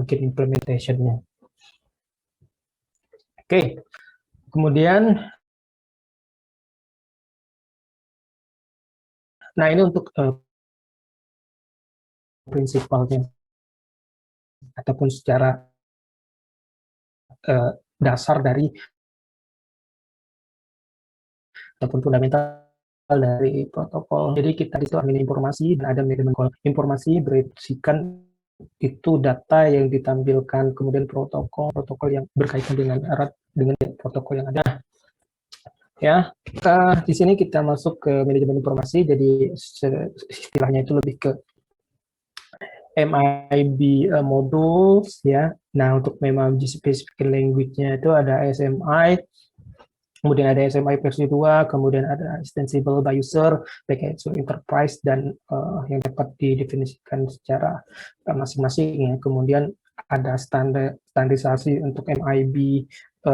Agent implementation-nya. Oke, kemudian, nah ini untuk prinsipalnya ataupun secara dasar dari ataupun fundamental dari protokol. Jadi kita di situ admin informasi dan ada manajemen informasi berisikan itu data yang ditampilkan, kemudian protokol yang berkaitan dengan erat dengan protokol yang ada. Ya, di sini kita masuk ke manajemen informasi. Jadi istilahnya itu lebih ke MIB modules ya. Nah, untuk memang specific language-nya itu ada SMI, kemudian ada SMI versi 2, kemudian ada extensible by user, package enterprise, dan yang dapat didefinisikan secara masing-masing ya. Kemudian ada standarisasi untuk MIB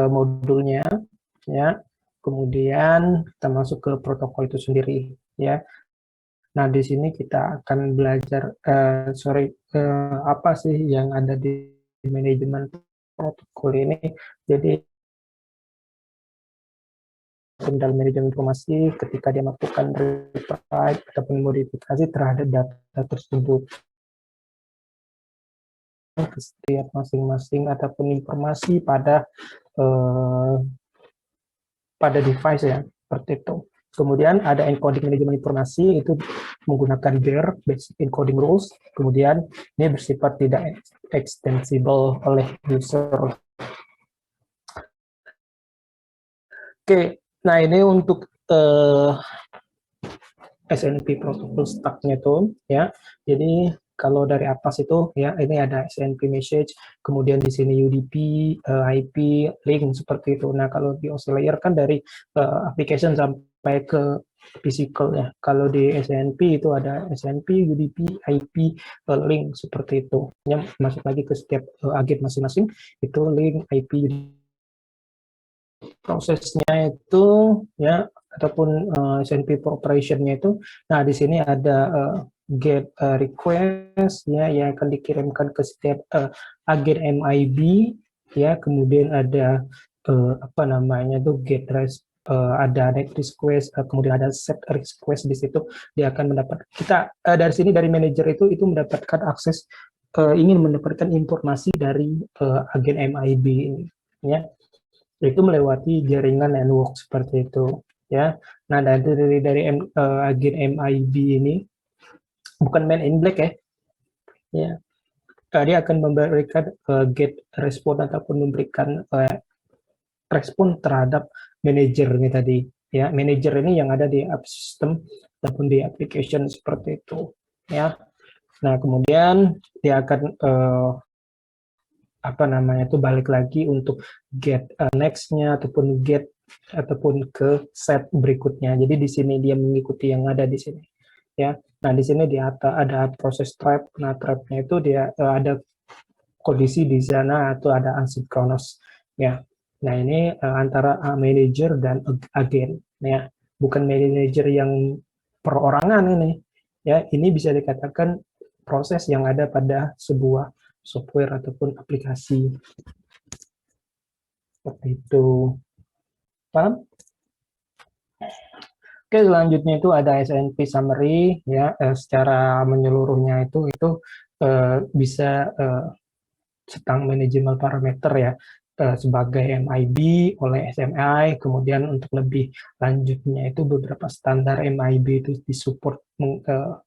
modulnya ya. Kemudian kita masuk ke protokol itu sendiri ya. Nah, di sini kita akan belajar apa sih yang ada di manajemen protokol ini. Jadi dalam manajemen informasi ketika dia melakukan rewrite ataupun modifikasi terhadap data tersebut setiap masing-masing ataupun informasi pada device ya, seperti itu. Kemudian ada encoding manajemen informasi, itu menggunakan BER, Basic Encoding Rules. Kemudian ini bersifat tidak extensible oleh user. Oke, nah ini untuk SNP protocol stack-nya tuh ya. Jadi kalau dari APAS itu ya, ini ada SNP message, kemudian di sini UDP, IP, link seperti itu. Nah, kalau di OSI layer kan dari application sampai ke physical ya. Kalau di SNP itu ada SNP, UDP, IP, link seperti itu. Ya, masuk lagi ke setiap agen masing-masing itu link, IP, UDP. Prosesnya itu ya ataupun SNP for operation-nya itu. Nah, di sini ada get request ya yang akan dikirimkan ke setiap agen MIB ya. Kemudian ada apa namanya tuh get ada net request, kemudian ada set request. Di situ dia akan mendapat, kita dari sini dari manajer itu mendapatkan akses, ingin mendapatkan informasi dari agen MIB ini ya, itu melewati jaringan network seperti itu ya. Nah, dari agen MIB ini bukan main in black ya. Dia akan memberikan get respon ataupun memberikan respon terhadap manajernya tadi ya. Manajer ini yang ada di app system ataupun di application seperti itu ya. Nah, kemudian dia akan apa namanya itu balik lagi untuk get next-nya ataupun get ataupun ke set berikutnya. Jadi di sini dia mengikuti yang ada di sini ya. Nah, di sini dia ada proses trap. Nah, trapnya itu dia ada kondisi di sana atau ada asynchronous ya. Nah, ini antara manager dan agen ya. Bukan manager yang perorangan ini ya. Ini bisa dikatakan proses yang ada pada sebuah software ataupun aplikasi seperti itu. Paham? Oke, selanjutnya itu ada SNP summary ya. Secara menyeluruhnya itu bisa tentang manajemen parameter ya, sebagai MIB oleh SMI. Kemudian untuk lebih lanjutnya itu beberapa standar MIB itu disupport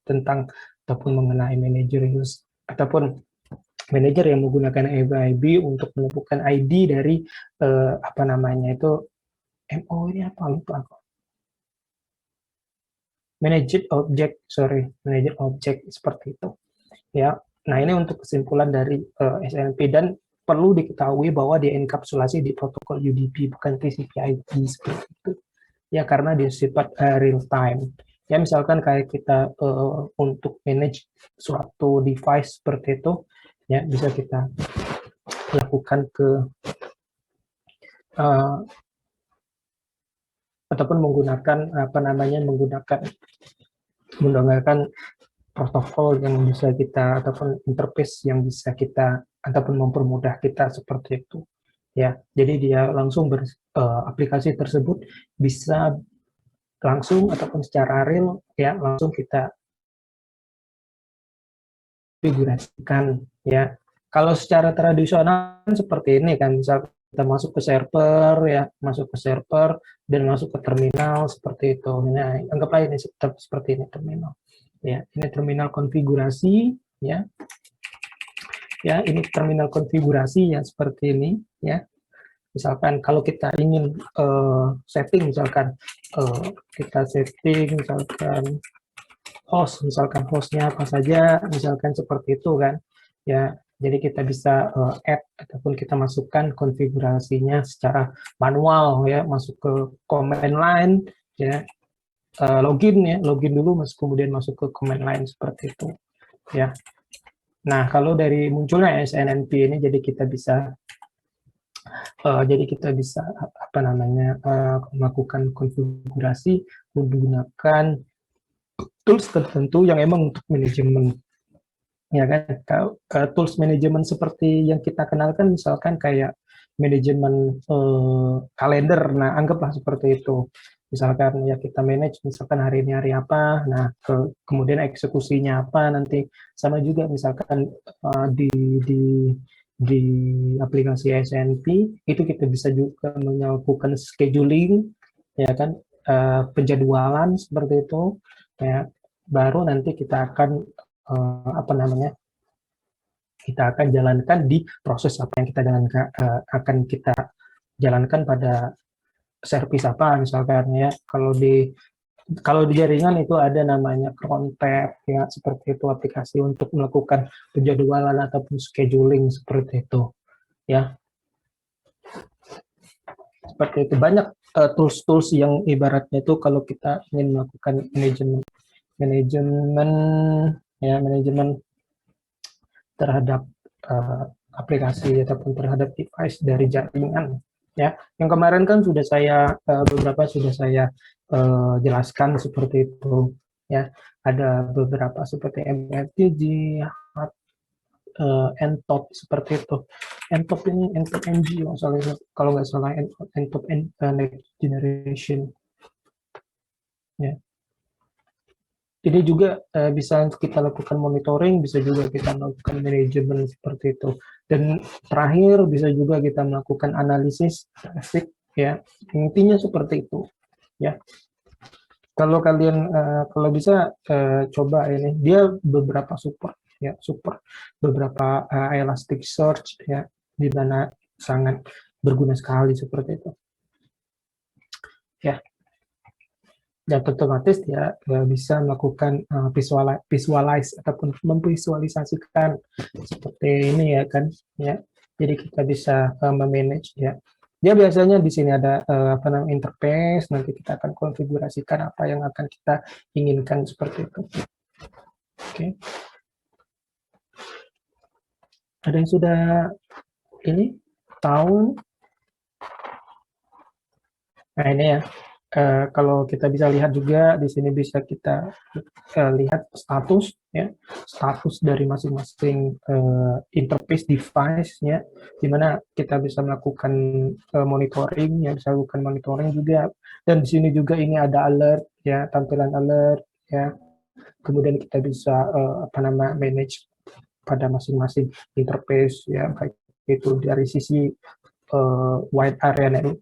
tentang ataupun mengenai manager use ataupun manajer yang menggunakan MIB untuk menemukan ID dari apa namanya itu MO ini apa lupa aku. Managed object seperti itu ya. Nah, ini untuk kesimpulan dari SNP, dan perlu diketahui bahwa dia enkapsulasi di protokol UDP bukan TCP/IP seperti itu ya, karena dia sifat real time ya. Misalkan kayak kita untuk manage suatu device seperti itu ya, bisa kita lakukan ke ataupun menggunakan apa namanya menggunakan protokol yang bisa kita ataupun interface yang bisa kita ataupun mempermudah kita seperti itu. Ya, jadi dia langsung aplikasi tersebut bisa langsung ataupun secara real ya langsung kita konfigurasikan ya. Kalau secara tradisional seperti ini kan, misal kita masuk ke server ya, masuk ke server dan masuk ke terminal seperti itu. Nah, anggaplah ini seperti ini terminal. Ya, ini terminal konfigurasi ya. Ya, ini terminal konfigurasi ya seperti ini ya. Misalkan kalau kita ingin setting misalkan kita setting misalkan misalkan hostnya apa saja, misalkan seperti itu kan, ya. Jadi kita bisa add ataupun kita masukkan konfigurasinya secara manual ya, masuk ke command line ya, login dulu, kemudian masuk ke command line seperti itu ya. Nah kalau dari munculnya SNMP ini, jadi kita bisa apa namanya melakukan konfigurasi menggunakan tools tertentu yang emang untuk manajemen ya kan. Tools manajemen seperti yang kita kenalkan misalkan kayak manajemen kalender. Nah, anggaplah seperti itu. Misalkan ya kita manage misalkan hari ini hari apa, nah kemudian eksekusinya apa nanti, sama juga misalkan di aplikasi SNP itu kita bisa juga melakukan scheduling ya kan, penjadwalan seperti itu ya. Baru nanti kita akan apa namanya, kita akan jalankan di proses apa yang kita jalankan, akan kita jalankan pada service apa misalkan ya. Kalau di jaringan itu ada namanya crontab ya, seperti itu, aplikasi untuk melakukan penjadwalan ataupun scheduling seperti itu ya. Seperti itu, banyak tools-tools yang ibaratnya itu kalau kita ingin melakukan manajemen terhadap aplikasi ataupun terhadap device dari jaringan ya. Yang kemarin kan sudah saya beberapa sudah saya jelaskan seperti itu ya. Ada beberapa seperti MFTG, Ntop seperti itu. Ntop ini Ntop NG kalau nggak salah, Ntop Next Generation ya. Ini juga bisa kita lakukan monitoring, bisa juga kita melakukan manajemen seperti itu. Dan terakhir bisa juga kita melakukan analisis traffic ya. Intinya seperti itu ya. Kalau kalian kalau bisa coba ini, dia beberapa support beberapa Elasticsearch ya, di mana sangat berguna sekali seperti itu ya. Dan otomatis ya bisa melakukan visualize ataupun memvisualisasikan seperti ini ya kan ya. Jadi kita bisa memanage ya. Dia biasanya di sini ada apa namanya interface, nanti kita akan konfigurasikan apa yang akan kita inginkan seperti itu. Oke. Ada yang sudah ini tahu? Nah ini ya. Kalau kita bisa lihat juga di sini bisa kita lihat status ya, status dari masing-masing interface device ya, dimana kita bisa melakukan monitoring ya, bisa lakukan monitoring juga. Dan di sini juga ini ada alert ya, tampilan alert ya. Kemudian kita bisa apa nama manage pada masing-masing interface ya, baik itu dari sisi wide area network,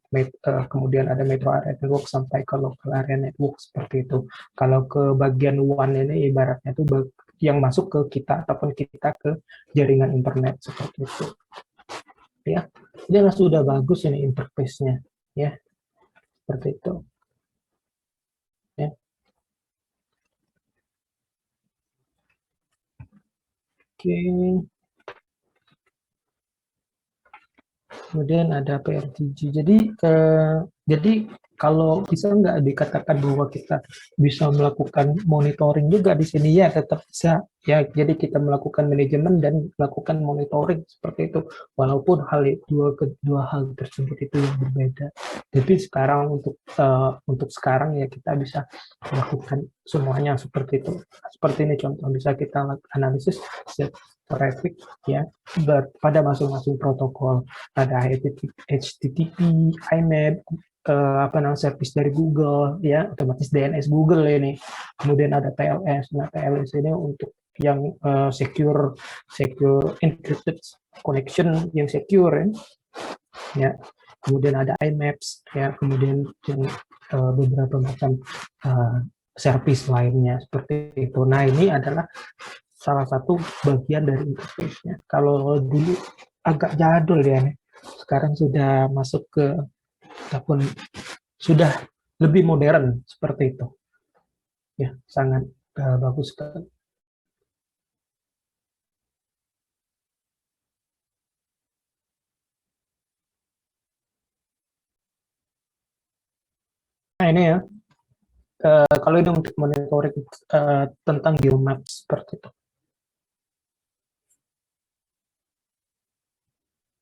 kemudian ada metro area network sampai ke local area network seperti itu. Kalau ke bagian WAN ini ibaratnya itu yang masuk ke kita ataupun kita ke jaringan internet seperti itu. Ya, dia sudah bagus ini interface-nya ya. Seperti itu. Ya. Oke. Kemudian ada PRTG. Jadi kalau bisa nggak dikatakan bahwa kita bisa melakukan monitoring juga di sini ya, tetap bisa ya. Jadi kita melakukan manajemen dan melakukan monitoring seperti itu. Walaupun kedua hal tersebut itu yang berbeda. Tapi sekarang untuk sekarang ya kita bisa melakukan semuanya seperti itu. Seperti ini contoh, bisa kita analisis traffic ya pada masing-masing protokol. Ada HTTP, IMAP, apa namanya service dari Google ya, otomatis DNS Google ini. Kemudian ada TLS. Nah, TLS ini untuk yang secure encrypted connection yang secure ya. Kemudian ada IMAPS ya, kemudian beberapa macam service lainnya seperti itu. Nah, ini adalah salah satu bagian dari interface-nya. Kalau dulu agak jadul ya, sekarang sudah masuk ke ataupun sudah lebih modern seperti itu. Ya, sangat bagus sekali. Nah, ini ya, kalau ini untuk monitoring tentang geomap seperti itu.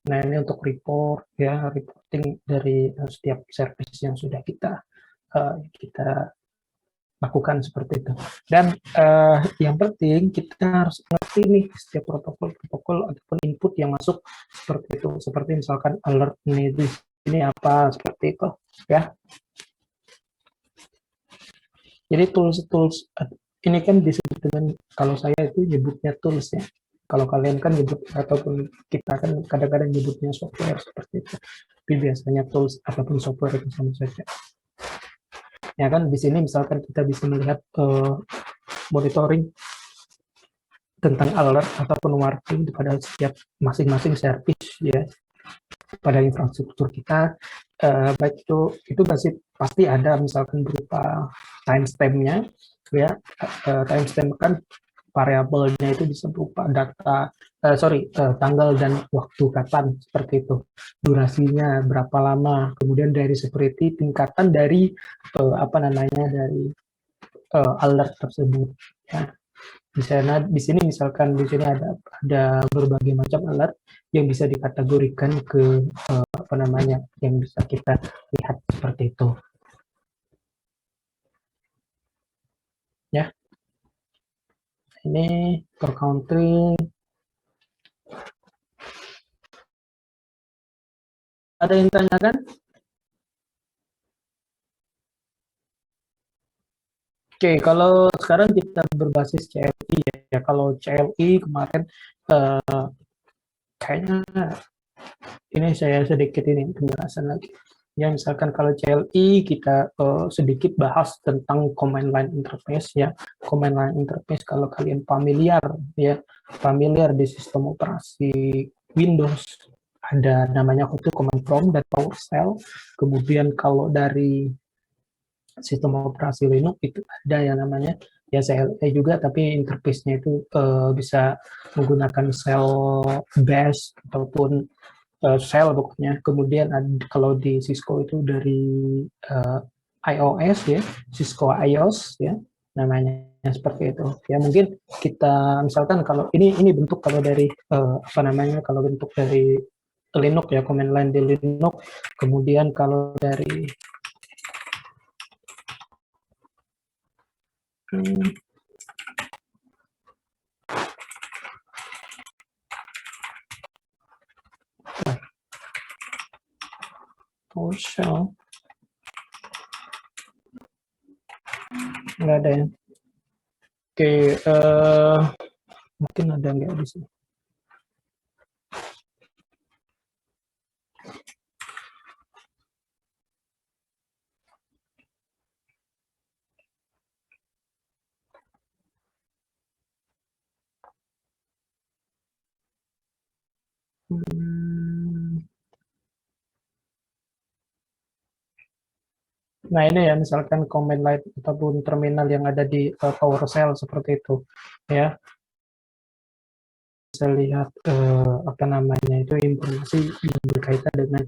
Nah, ini untuk report ya, reporting dari setiap service yang sudah kita lakukan seperti itu. Dan yang penting kita harus ngerti nih setiap protokol ataupun input yang masuk seperti itu. Seperti misalkan alert ini apa seperti itu ya. Jadi tools ini kan disebut dengan, kalau saya itu nyebutnya tools ya. Kalau kalian kan nyebut ataupun kita kan kadang-kadang nyebutnya software seperti itu. Tapi biasanya tools ataupun software itu sama saja. Ya kan di sini misalkan kita bisa melihat monitoring tentang alert ataupun warning pada setiap masing-masing service ya pada infrastruktur kita, baik itu pasti ada misalkan berupa timestamp-nya ya, timestamp kan variabelnya itu bisa berupa data tanggal dan waktu kapan seperti itu, durasinya berapa lama, kemudian dari seperti tingkatan dari dari alert tersebut ya. Di sini misalkan di sini ada berbagai macam alert yang bisa dikategorikan ke yang bisa kita lihat seperti itu ya. Ini per country. Ada yang tanyakan? Oke, kalau sekarang kita berbasis CLI ya. Kalau CLI kemarin kayaknya ini saya sedikit penjelasan lagi. Ya, misalkan kalau CLI kita sedikit bahas tentang command line interface ya. Command line interface kalau kalian familiar di sistem operasi Windows, ada namanya itu command prompt dan PowerShell. Kemudian kalau dari sistem operasi Linux itu ada yang namanya ya CLI juga, tapi interface-nya itu bisa menggunakan shell bash ataupun shell pokoknya. Kemudian kalau di Cisco itu dari iOS ya, Cisco iOS ya namanya seperti itu ya. Mungkin kita misalkan kalau ini bentuk kalau dari kalau bentuk dari Linux ya, command line di Linux. Kemudian kalau dari PowerShell nggak ada ya. Oke, mungkin ada nggak di sini. Nah, ini ya misalkan command line ataupun terminal yang ada di PowerShell seperti itu ya. Bisa lihat itu informasi yang berkaitan dengan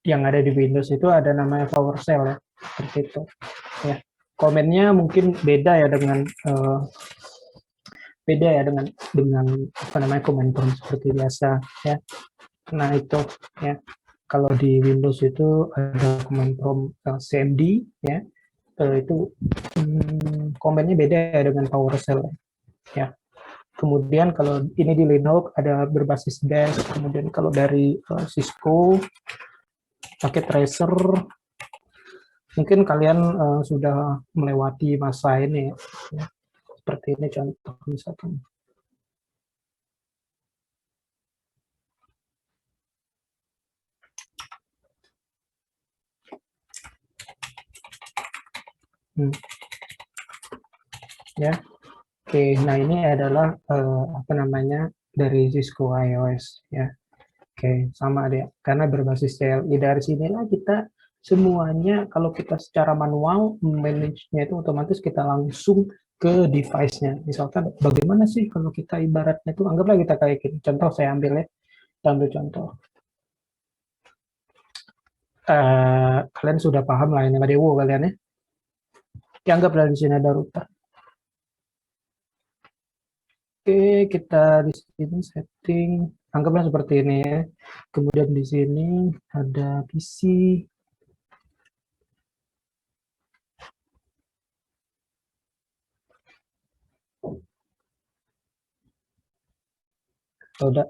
yang ada di Windows itu ada namanya PowerShell ya, seperti itu ya. Komennya mungkin beda ya dengan command prompt seperti biasa ya. Nah, itu ya. Kalau di Windows itu ada command prompt CMD ya. Itu komennya beda ya dengan PowerShell. ya. Kemudian kalau ini di Linux ada berbasis Bash, kemudian kalau dari Cisco pakai Tracer, mungkin kalian sudah melewati masa ini ya. Seperti ini contoh misalkan. Ya. Oke, nah ini adalah apa namanya dari Cisco iOS ya. Oke, sama deh. Karena berbasis CLI dari sinilah kita semuanya kalau kita secara manual manage-nya itu otomatis kita langsung ke device-nya. Misalkan bagaimana sih kalau kita ibaratnya itu anggaplah kita kayak gini. Contoh saya ambil ya, kita ambil contoh. Kalian sudah paham lah ini Dewo kalian ya. Anggaplah di sini ada router. Oke, kita di sini setting, anggaplah seperti ini ya. Kemudian di sini ada PC. Udah,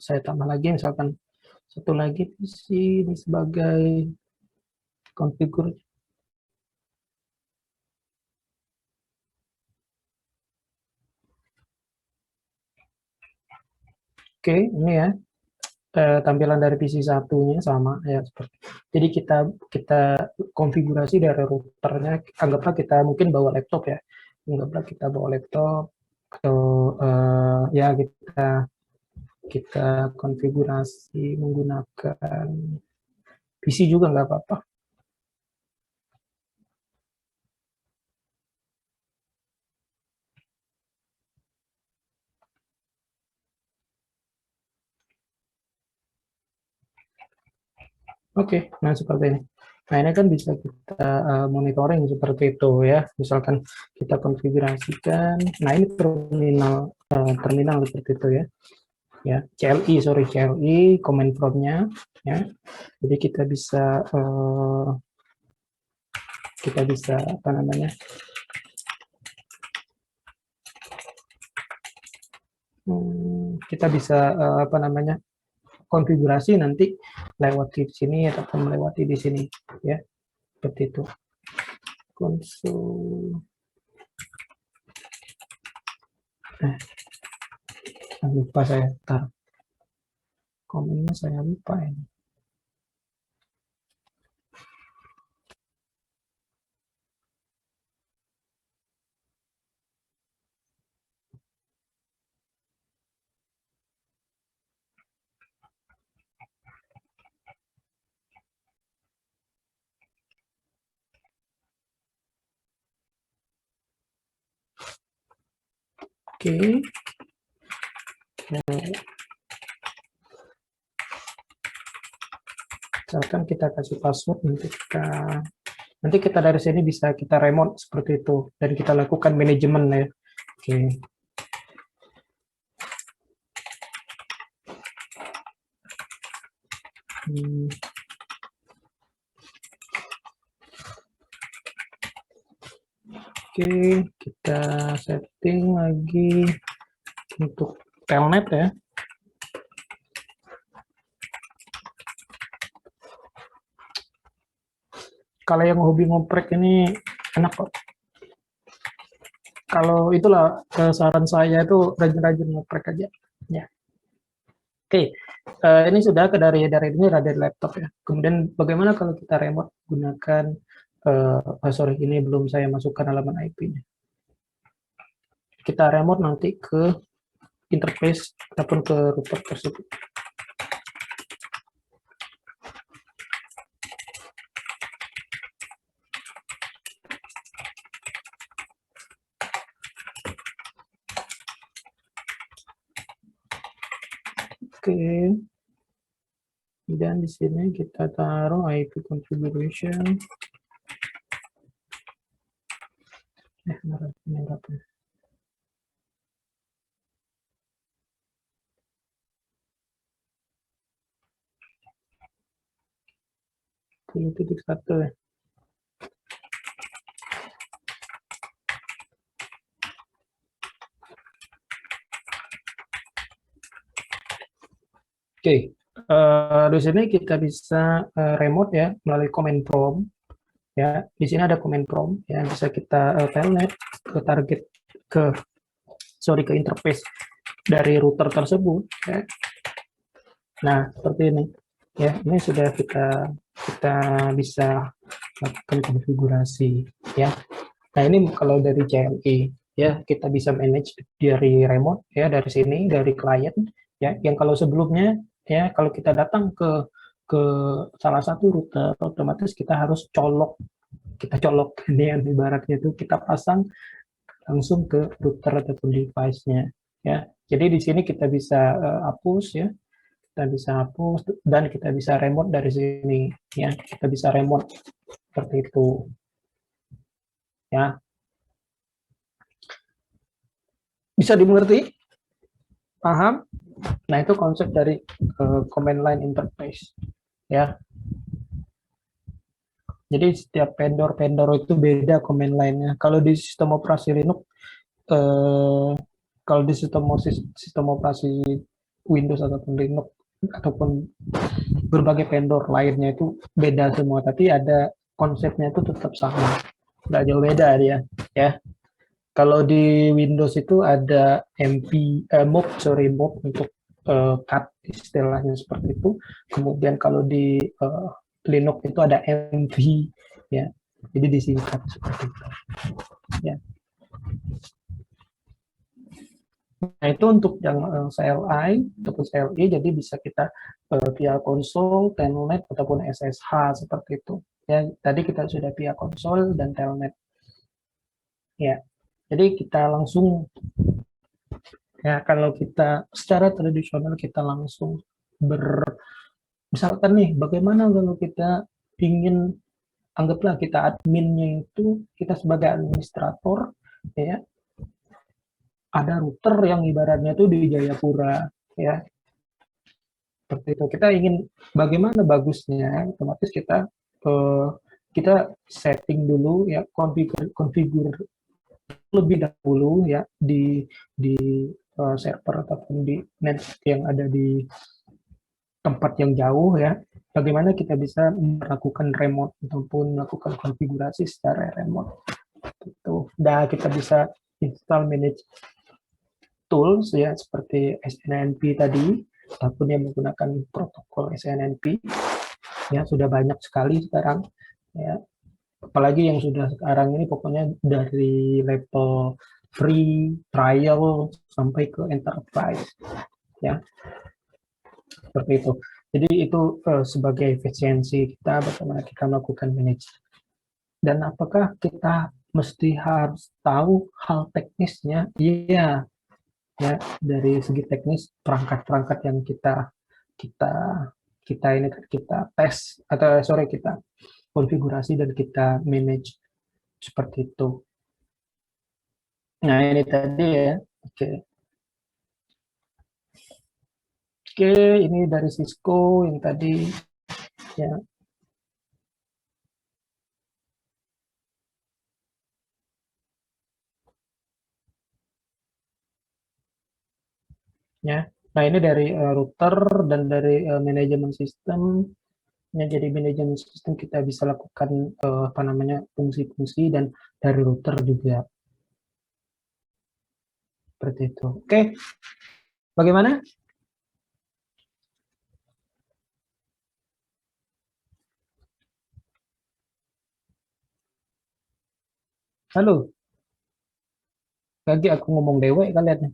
saya tambah lagi misalkan satu lagi PC ini sebagai konfigur. Oke, ini ya tampilan dari PC satunya sama ya seperti. Jadi kita konfigurasi dari routernya. Anggaplah kita mungkin bawa laptop ya. Anggaplah kita bawa laptop atau ya kita kita konfigurasi menggunakan PC juga nggak apa-apa. Oke, nah seperti ini. Nah ini kan bisa kita monitoring seperti itu ya. Misalkan kita konfigurasikan. Nah ini terminal seperti itu ya. Ya CLI command prompt-nya ya. Jadi kita bisa apa namanya? Kita bisa apa namanya? Konfigurasi nanti lewat di sini ataupun melewati di sini ya. Seperti itu. Konsol. Lupa saya tar komennya saya lupa ini. Oke. Misalkan kita kasih password nanti kita dari sini bisa kita remote seperti itu dan kita lakukan manajemen ya. Oke. Oke, kita setting lagi untuk telnet ya. Kalau yang hobi ngoprek ini enak kok. Kalau itulah saran saya itu rajin-rajin ngoprek aja. Ya. Oke, ini sudah dari laptop ya. Kemudian bagaimana kalau kita remote gunakan sorry ini belum saya masukkan halaman IP-nya. Kita remote nanti ke interface ataupun ke router tersebut. Oke. Dan di sini kita taruh IP configuration. Berapa? 10.1 ya. Oke, di sini kita bisa remote ya melalui command prompt ya. Di sini ada command prompt ya, bisa kita telnet ke target ke ke interface dari router tersebut ya. Nah, seperti ini ya. Ini sudah kita bisa lakukan konfigurasi ya. Nah, ini kalau dari CLI ya, kita bisa manage dari remote ya, dari sini, dari klien ya. Yang kalau sebelumnya ya, kalau kita datang ke salah satu router, otomatis kita harus kita colok ini yang ibaratnya itu kita pasang langsung ke router ataupun device-nya ya. Jadi di sini kita bisa hapus ya, kita bisa hapus dan kita bisa remote dari sini ya. Kita bisa remote seperti itu ya. Bisa dimengerti? Paham? Nah, itu konsep dari command line interface ya. Jadi setiap vendor itu beda command line-nya. Kalau di sistem operasi Linux, eh, kalau di sistem operasi Windows ataupun Linux ataupun berbagai vendor lainnya itu beda semua, tapi ada konsepnya itu tetap sama, nggak jauh beda dia ya. Kalau di Windows itu ada MOV untuk cut istilahnya seperti itu. Kemudian kalau di Linux itu ada MV ya. Jadi disingkat seperti itu ya. Nah, itu untuk yang CLI ataupun CLI, jadi bisa kita via konsol, telnet ataupun SSH seperti itu. Ya, tadi kita sudah via konsol dan telnet. Ya. Jadi kita langsung ya, kalau kita secara tradisional kita langsung misalkan nih, bagaimana kalau kita ingin, anggaplah kita adminnya itu, kita sebagai administrator, ya, ada router yang ibaratnya itu di Jayapura, ya, seperti itu. Kita ingin bagaimana bagusnya, otomatis kita setting dulu ya, konfigur lebih dahulu ya di server ataupun di net yang ada di tempat yang jauh ya, bagaimana kita bisa melakukan remote ataupun melakukan konfigurasi secara remote itu. Dan kita bisa install manage tools ya seperti SNMP tadi ataupun yang menggunakan protokol SNMP ya, sudah banyak sekali sekarang ya, apalagi yang sudah sekarang ini pokoknya dari level free trial sampai ke enterprise ya, seperti itu. Jadi itu sebagai efisiensi kita bagaimana kita melakukan manajemen. Dan apakah kita mesti harus tahu hal teknisnya? Iya, ya, dari segi teknis perangkat-perangkat yang kita kita ini kita tes atau sorry kita konfigurasi dan kita manage seperti itu. Nah, ini tadi ya. Oke. Oke, ini dari Cisco yang tadi ya. Ya. Nah, ini dari router dan dari manajemen sistem. Ya, jadi manajemen sistem kita bisa lakukan apa namanya fungsi-fungsi dan dari router juga seperti itu. Oke, bagaimana? Halo, lagi aku ngomong dewe kalian nih.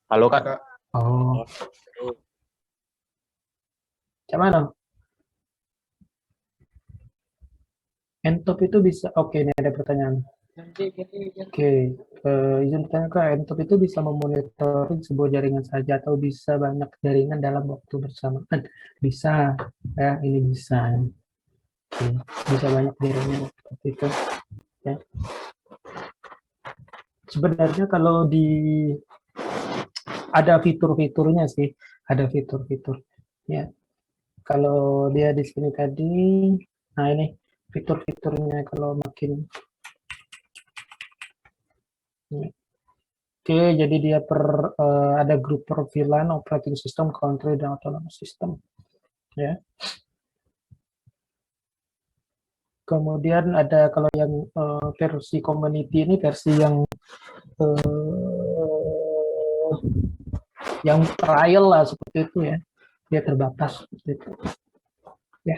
Halo Kak. Oh, mana? Entop itu bisa. Oke, ini ada pertanyaan. Oke, izin bertanya Kak, Entop itu bisa memonitoring sebuah jaringan saja atau bisa banyak jaringan dalam waktu bersamaan? Bisa, ya, ini bisa. Oke, bisa banyak jaringan seperti itu. Ya. Sebenarnya kalau ada fitur-fiturnya sih, ada fitur-fitur. Ya, kalau dia di sini tadi, nah ini fitur-fiturnya kalau makin Oke, jadi dia ada grup perfilan, operating system, country, dan autonomous system. Ya. Kemudian ada kalau yang versi community ini versi uh, yang trial lah seperti itu ya. Dia terbatas seperti itu. Ya.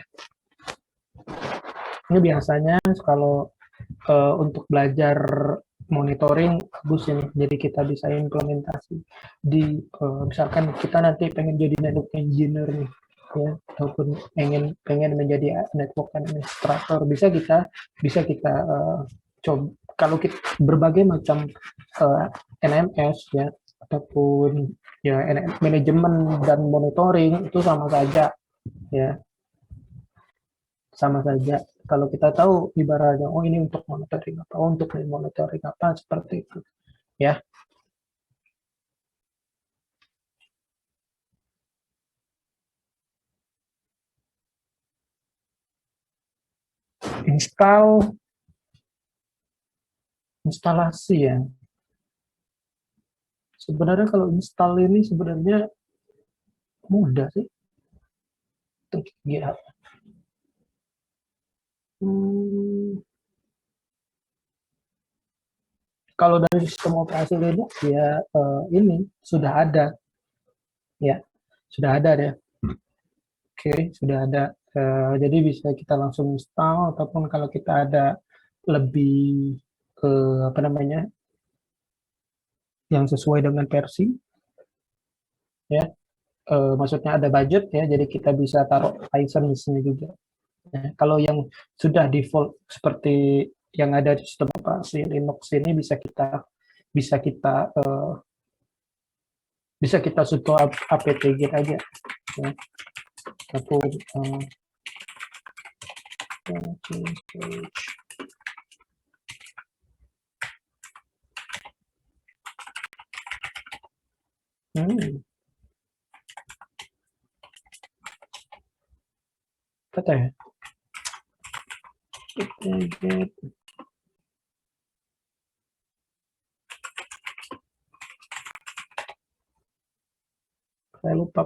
Ini biasanya kalau untuk belajar monitoring bagus ini. Jadi kita bisa implementasi di misalkan kita nanti pengen jadi network engineer nih ya ataupun pengen menjadi network administrator bisa kita coba kalau kita berbagai macam NMS ya ataupun ya manajemen dan monitoring itu sama saja ya sama saja. Kalau kita tahu ibaratnya, oh ini untuk monitoring apa, oh, untuk monitoring apa, seperti itu. Ya, instalasi ya. Sebenarnya kalau install ini sebenarnya mudah sih. Untuk GitHub. Hmm, kalau dari sistem operasi Linux ya ini sudah ada ya, sudah ada deh. Oke, sudah ada. Jadi bisa kita langsung install ataupun kalau kita ada lebih apa namanya yang sesuai dengan versi ya maksudnya ada budget ya jadi kita bisa taruh license-nya juga ya. Kalau yang sudah default seperti yang ada di sistem operasi Linux ini bisa kita bisa kita support apt-get aja ya. Ataupun kata ya saya lupa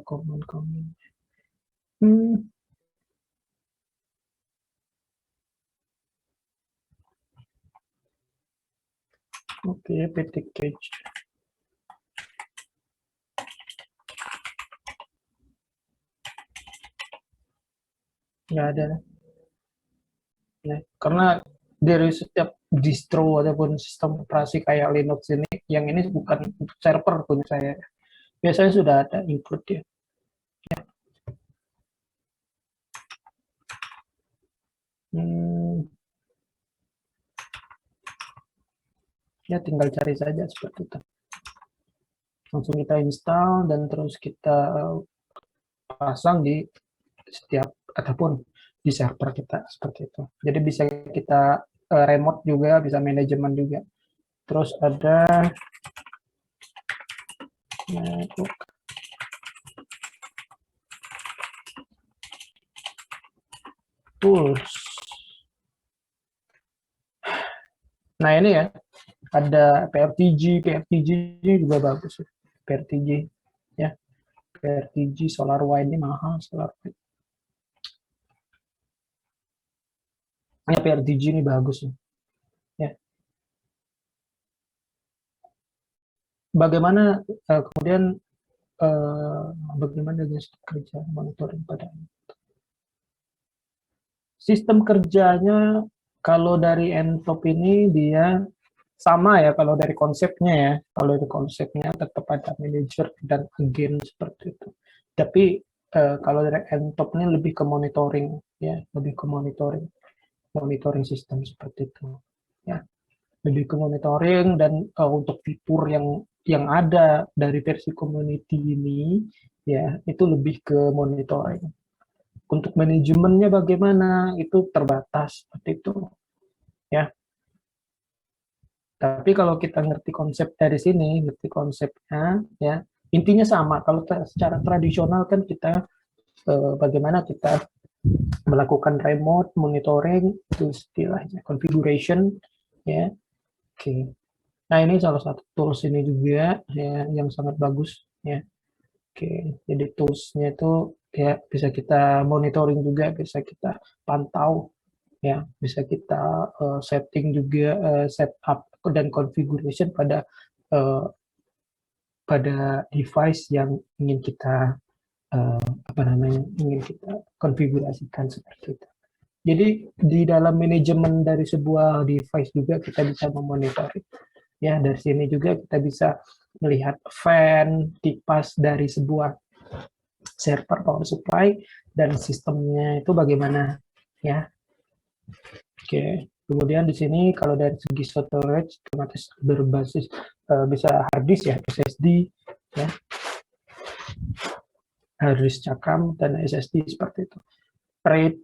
komen-komen. Oke, PT Cage. Nggak ada. Ya, karena dari setiap distro ataupun sistem operasi kayak Linux ini, yang ini bukan server punya saya. Biasanya sudah ada include ya. Ya tinggal cari saja seperti itu. Langsung kita install dan terus kita pasang di setiap ataupun di server kita seperti itu. Jadi bisa kita remote juga, bisa manajemen juga. Terus ada network tools. Nah ini ya, ada PRTG ini juga bagus. PRTG ya, PRTG SolarWinds ini mahal SolarWinds. Ya PRTG ini bagus ya. Bagaimana kemudian bagaimana kerja monitoring pada sistem kerjanya kalau dari Entop ini dia sama ya kalau dari konsepnya ya. Kalau dari konsepnya tetap ada manager dan agen seperti itu. Tapi kalau dari Entop ini lebih ke monitoring ya, lebih ke monitoring sistem seperti itu. Ya, lebih ke monitoring dan untuk fitur yang ada dari versi community ini ya itu lebih ke monitoring. Untuk manajemennya bagaimana itu terbatas seperti itu ya. Tapi kalau kita ngerti konsep dari sini, ngerti konsepnya ya intinya sama. Kalau secara tradisional kan kita bagaimana kita melakukan remote monitoring itu istilahnya configuration ya. Oke. Nah, ini salah satu tools ini juga ya yang sangat bagus ya. Oke, jadi tools-nya itu ya bisa kita monitoring juga, bisa kita pantau ya, bisa kita setting juga setup dan configuration pada eh, pada device yang ingin kita apa namanya ingin kita konfigurasikan seperti itu. Jadi di dalam manajemen dari sebuah device juga kita bisa memonitoring. Ya, dari sini juga kita bisa melihat fan, kipas dari sebuah server power supply dan sistemnya itu bagaimana ya. Oke. Kemudian di sini kalau dari segi storage otomatis berbasis bisa hard disk ya, SSD ya, hard disk cakram dan SSD seperti itu. RAID.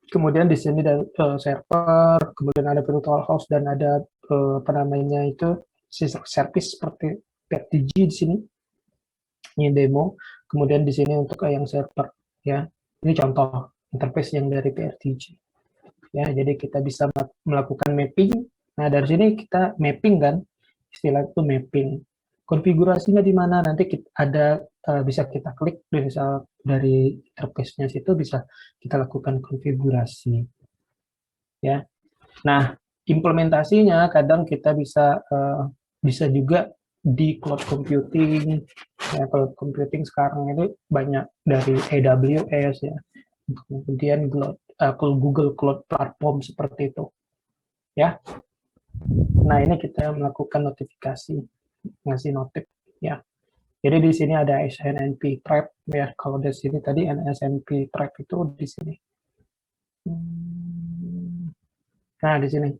Kemudian di sini ada server, kemudian ada virtual host dan ada apa namanya itu service seperti PRTG di sini. Ini demo. Kemudian di sini untuk yang server ya. Ini contoh interface yang dari PRTG. Ya, jadi kita bisa melakukan mapping. Nah, dari sini kita mapping kan, istilah itu mapping. Konfigurasinya di mana nanti kita ada bisa kita klik misal dari interface-nya situ bisa kita lakukan konfigurasi. Ya. Nah, implementasinya kadang kita bisa juga di cloud computing. Ya, cloud computing sekarang itu banyak dari AWS ya. Kemudian Google Cloud Platform seperti itu. Ya. Nah, ini kita melakukan notifikasi, ngasih notif ya. Jadi di sini ada SNMP Trap ya. Kalau di sini tadi SNMP Trap itu di sini. Nah, di sini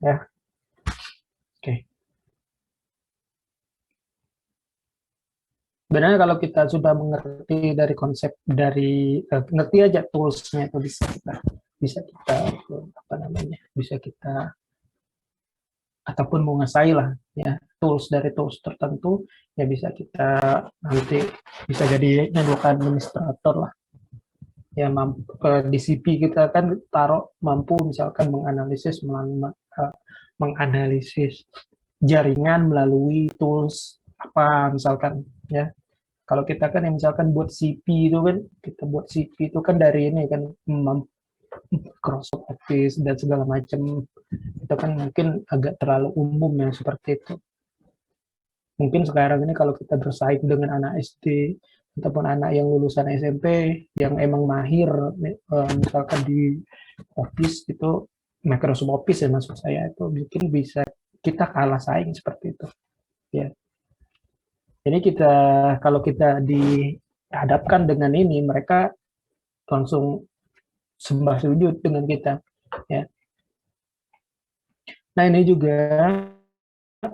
ya. Oke. Sebenarnya kalau kita sudah mengerti dari konsep dari ngerti aja toolsnya itu bisa kita apa namanya bisa kita ataupun menguasai lah ya tools dari tools tertentu ya bisa kita nanti bisa jadi network administrator lah ya di CP kita kan taruh mampu misalkan menganalisis jaringan melalui tools apa misalkan ya. Kalau kita kan yang misalkan buat CP itu kan kita buat CP itu kan dari ini kan Microsoft Office dan segala macam itu kan mungkin agak terlalu umum ya seperti itu. Mungkin sekarang ini kalau kita bersaing dengan anak SD ataupun anak yang lulusan SMP yang emang mahir misalkan di Office itu Microsoft Office ya maksud saya itu mungkin bisa kita kalah saing seperti itu ya. Jadi kalau kita dihadapkan dengan ini mereka langsung sembah sujud dengan kita ya. Nah ini juga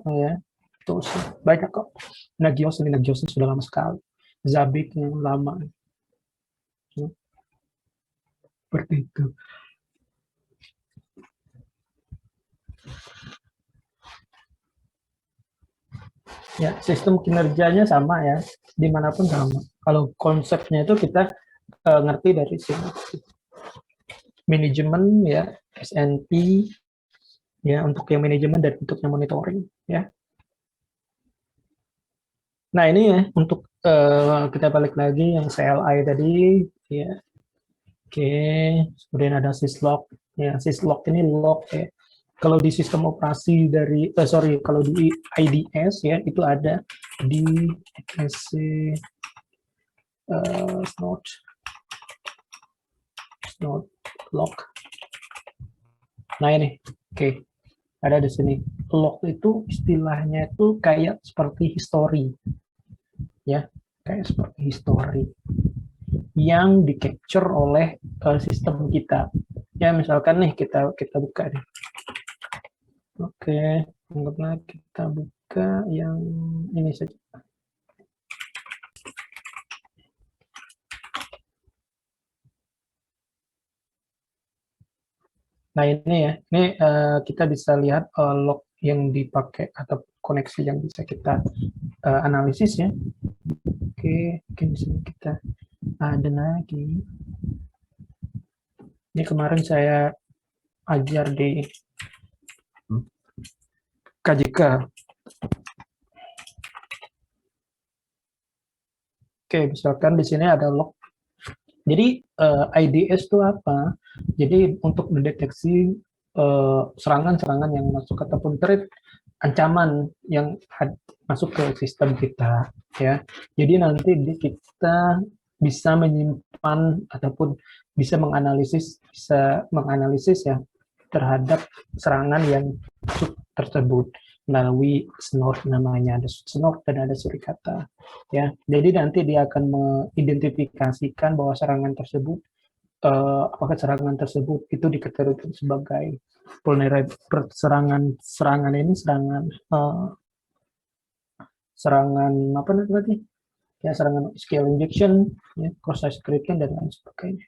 ya terus banyak kok Nagios sudah lama sekali Zabbix yang lama ya. Seperti itu ya, sistem kinerjanya sama ya dimanapun sama. Kalau konsepnya itu kita ngerti dari sini manajemen ya SNP ya untuk yang manajemen dan untuk yang monitoring ya. Nah ini ya untuk kita balik lagi yang CLI tadi ya. Oke, kemudian ada syslog ya, syslog ini log ya. Kalau di sistem operasi dari kalau di IDS ya itu ada di snot log. Nah ini, oke, ada di sini. Log itu istilahnya itu kayak seperti history, ya, kayak seperti history yang di capture oleh sistem kita. Ya misalkan nih kita buka nih. Oke, anggaplah kita buka yang ini saja. Nah ini ya, ini kita bisa lihat log yang dipakai atau koneksi yang bisa kita analisis ya. Oke, mungkin di sini kita ada lagi. Ini kemarin saya ajar di KJK. Oke, misalkan di sini ada log. Jadi IDS itu apa? Jadi untuk mendeteksi serangan-serangan yang masuk ataupun threat, ancaman yang masuk ke sistem kita, ya. Jadi nanti kita bisa menyimpan ataupun bisa menganalisis ya terhadap serangan yang masuk tersebut melalui snort, namanya ada snort dan ada suricata, ya. Jadi nanti dia akan mengidentifikasikan bahwa serangan tersebut apakah serangan tersebut itu dikategorikan sebagai vulnerable. Serangan ini serangan apa namanya, ya serangan SQL injection, ya, cross site scripting dan lain sebagainya,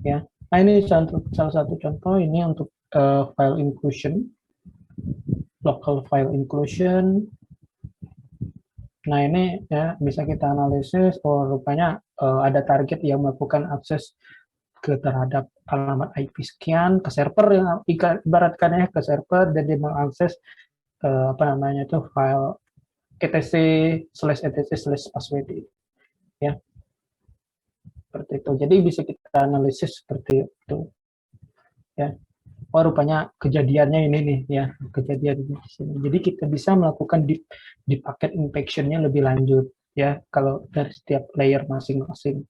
ya. Nah, ini salah satu contoh ini untuk file inclusion, local file inclusion. Nah, ini ya bisa kita analisis. Oh, rupanya ada target yang melakukan akses terhadap alamat IP sekian ke server, yang ibaratkan ya ke server, dan dia mengakses apa namanya itu file etc/etc/password, ya, seperti itu. Jadi bisa kita analisis seperti itu, ya. Oh, rupanya kejadiannya ini nih, ya, kejadian di sini. Jadi kita bisa melakukan di paket infection-nya lebih lanjut, ya, kalau dari setiap layer masing-masing,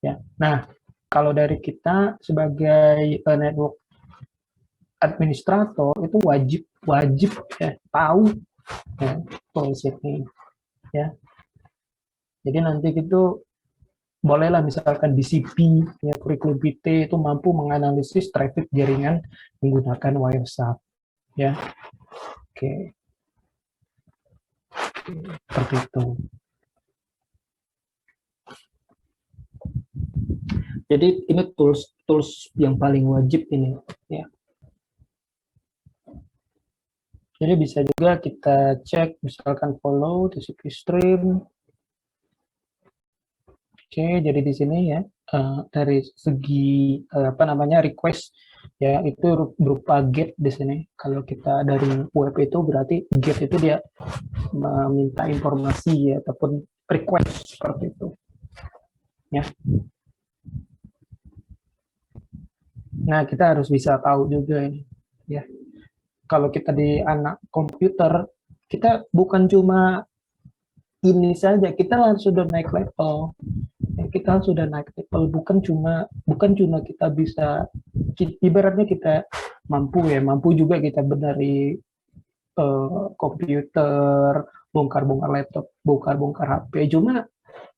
ya. Nah, kalau dari kita sebagai network administrator itu wajib ya tahu ya policy ini, ya. Jadi nanti gitu bolehlah misalkan DCP ya, curriculum BT itu mampu menganalisis traffic jaringan menggunakan Wireshark, ya. Oke. Seperti itu. Jadi ini tools yang paling wajib ini, ya. Jadi bisa juga kita cek misalkan follow TCP stream. Oke, jadi di sini ya dari segi apa namanya request ya itu berupa get di sini. Kalau kita dari web itu berarti get itu dia meminta informasi ya ataupun request seperti itu. Ya. Nah, kita harus bisa tahu juga ini ya. Kalau kita di anak komputer, kita bukan cuma ini saja, kita langsung sudah naik level. Kita sudah naik level, bukan cuma kita bisa, ibaratnya kita mampu juga kita benari komputer, bongkar-bongkar laptop, bongkar-bongkar HP. Cuma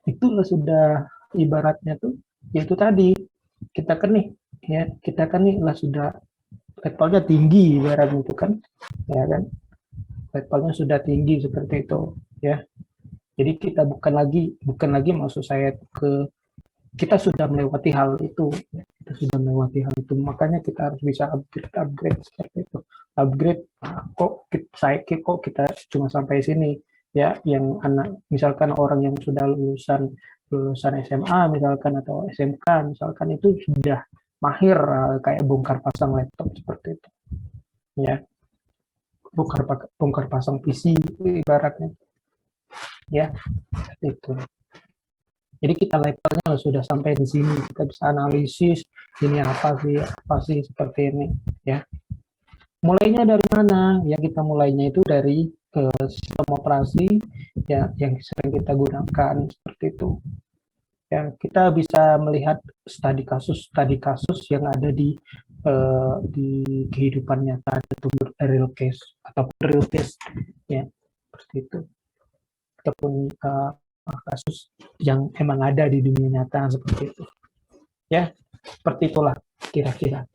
itulah sudah ibaratnya tuh, yaitu tadi kita kan nih lah sudah levelnya tinggi ibaratnya itu kan, ya kan, levelnya sudah tinggi seperti itu, ya. Jadi kita bukan lagi maksud saya kita sudah melewati hal itu, makanya kita harus bisa upgrade seperti itu. Upgrade kok kita cuma sampai sini, ya. Yang anak misalkan orang yang sudah lulusan SMA misalkan atau SMK misalkan itu sudah mahir kayak bongkar pasang laptop seperti itu, ya, bongkar pasang PC ibaratnya, ya, itu. Jadi kita levelnya sudah sampai di sini, kita bisa analisis ini apa sih seperti ini, ya. Mulainya dari mana? Ya, kita mulainya itu dari sistem operasi ya yang sering kita gunakan seperti itu. Ya, kita bisa melihat studi kasus yang ada di kehidupan nyata, itu real case ya, seperti itu. Ataupun kasus yang emang ada di dunia nyata seperti itu, ya, seperti itulah kira-kira.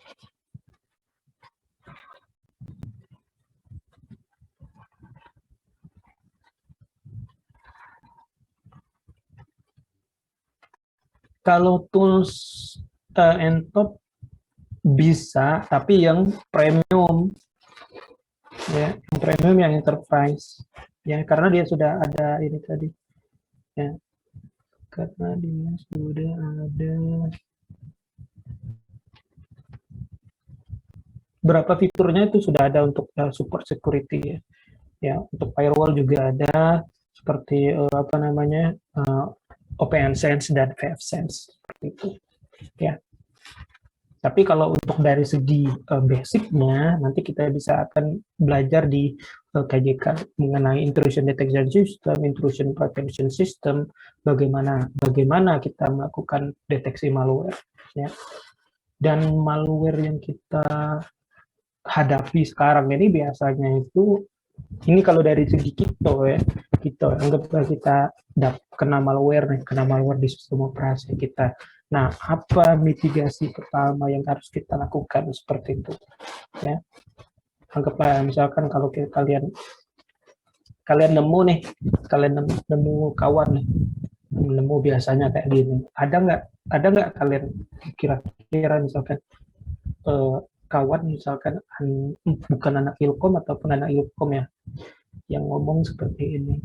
Kalau tools N-top bisa, tapi yang premium, ya, yang premium, yang enterprise, ya, karena dia sudah ada ini tadi, ya, karena dia sudah ada berapa fiturnya itu sudah ada untuk support security, ya. Ya, untuk firewall juga ada seperti apa namanya OpenSense dan VFSense seperti itu. Ya. Tapi kalau untuk dari segi basicnya, nanti kita bisa akan belajar di KJK mengenai intrusion detection system, intrusion prevention system, bagaimana kita melakukan deteksi malware. Ya. Dan malware yang kita hadapi sekarang ini biasanya itu, ini kalau dari segi kita anggaplah kita kena malware di sistem operasi kita. Nah, apa mitigasi pertama yang harus kita lakukan seperti itu? Ya, anggaplah misalkan kalau kalian nemu kawan nih, nemu biasanya kayak gini. Ada nggak kalian kira-kira misalkan kawan misalkan bukan anak Ilkom ataupun anak Ilkom ya, yang ngomong seperti ini,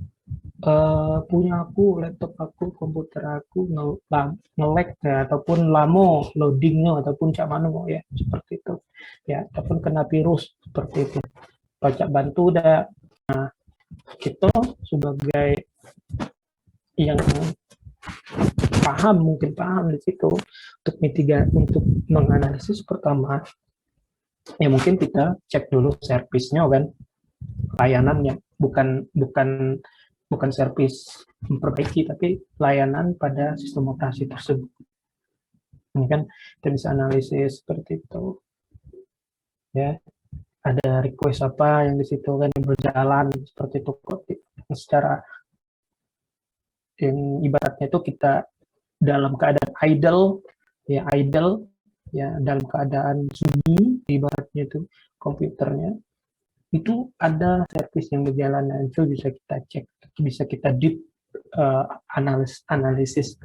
punya laptop aku, komputer aku nge-lag ya, ataupun lamo loadingnya, ataupun cak mano ya, seperti itu ya, ataupun kena virus seperti itu, baca bantu udah. Nah, kita sebagai yang mungkin paham di situ, untuk menganalisis pertama ya mungkin kita cek dulu servisnya kan, layanannya, bukan servis memperbaiki, tapi layanan pada sistem operasi tersebut. Ini kan kita bisa analisis seperti itu. Ya, ada request apa yang di situ kan yang berjalan seperti itu, secara yang ibaratnya itu kita dalam keadaan idle ya, dalam keadaan sunyi, ibaratnya itu komputernya itu ada servis yang berjalan, dan itu bisa kita cek, bisa kita deep analisis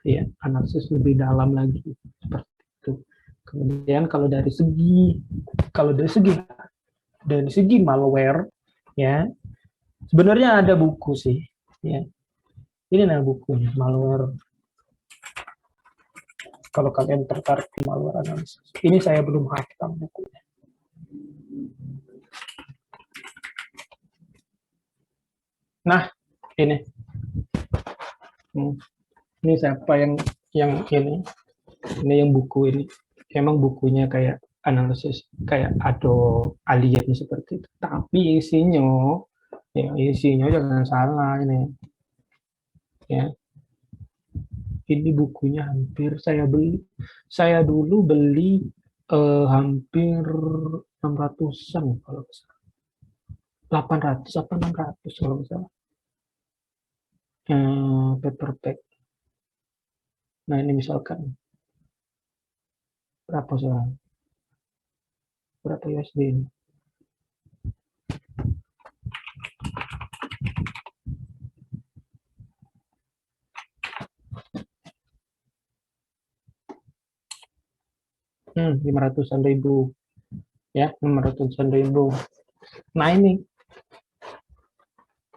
ya, analisis lebih dalam lagi seperti itu. Kemudian kalau dari segi malware ya, sebenarnya ada buku sih ya, ini bukunya malware. Kalau kalian tertarik di malware analisis, ini saya belum hafal bukunya. Nah, ini siapa yang ini yang buku ini, emang bukunya kayak analisis, kayak alien seperti itu, tapi isinya jangan salah ini ya. Ini bukunya hampir saya dulu beli hampir 600-an kalau nggak salah, 800 atau 600 kalau nggak salah, paperback. Nah, ini misalkan berapa USD ini? Hmm, 500-an ribu ya, 500-an ribu. Nah, ini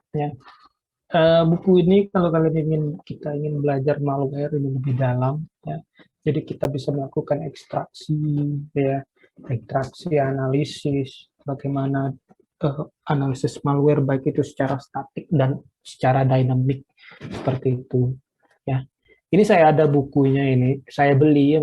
ya, buku ini kalau kita ingin belajar malware ini lebih dalam ya, jadi kita bisa melakukan ekstraksi ya, analisis, bagaimana analisis malware baik itu secara statik dan secara dinamik seperti itu ya. Ini saya ada bukunya, ini saya beli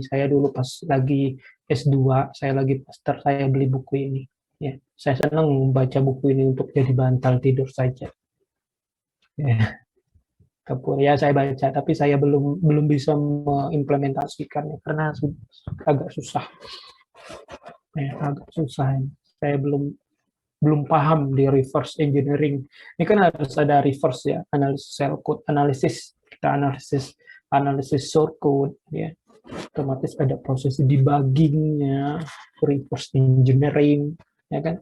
saya dulu pas lagi S2, saya lagi master, saya beli buku ini ya. Saya senang membaca buku ini untuk jadi bantal tidur saja ya. Ya, saya baca, tapi saya belum bisa mengimplementasikannya karena agak susah ya, saya belum paham di reverse engineering. Ini kan harus ada reverse ya, analisis shell code, kita analisis source code ya, otomatis ada proses debuggingnya, reverse engineering ya kan.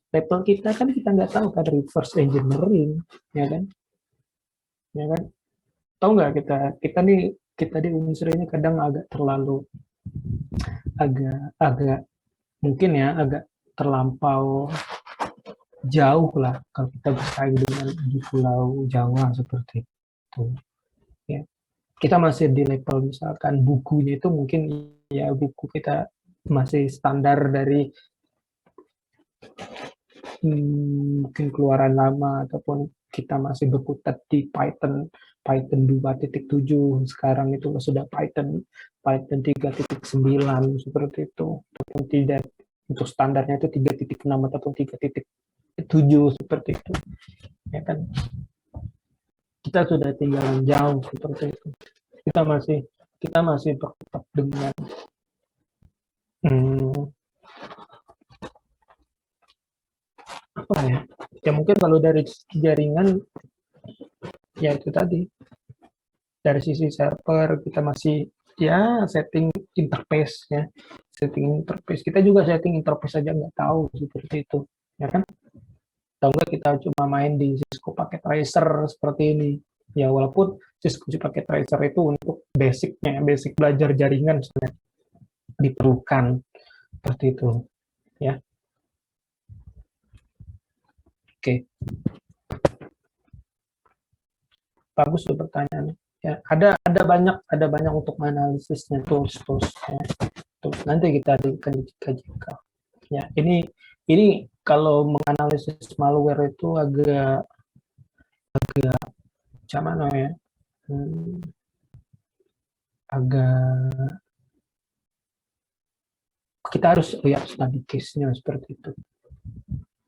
Level kita kan kita nggak tahu kan reverse engineering ya kan, tahu nggak, kita di Unsur ini kadang agak mungkin ya, agak terlampau jauh lah kalau kita bersaing dengan di Pulau Jawa seperti itu ya. Kita masih di level misalkan bukunya itu mungkin ya, buku kita masih standar dari mungkin keluaran lama ataupun kita masih berkutat di Python 2.7, sekarang itu sudah Python 3.9 seperti itu, ataupun tidak untuk standarnya itu 3.6 ataupun 3.7 seperti itu, ya kan? Kita sudah tinggalan jauh seperti itu. Kita masih berkutat dengan apa ya? Ya mungkin kalau dari jaringan, ya itu tadi, dari sisi server kita masih ya setting interface ya, setting interface kita juga setting interface saja nggak tahu seperti itu, ya kan? Atau enggak kita cuma main di Cisco Packet Tracer seperti ini, ya walaupun Cisco Packet Tracer itu untuk basicnya, basic belajar jaringan sebenarnya diperlukan seperti itu, ya. Oke. Bagus tuh pertanyaannya. Ya, ada banyak untuk menganalisisnya, tools ya. Nanti kita akan dikaji. Ya, ini kalau menganalisis malware itu agak macam mana ya? Agak kita harus lihat study case-nya seperti itu.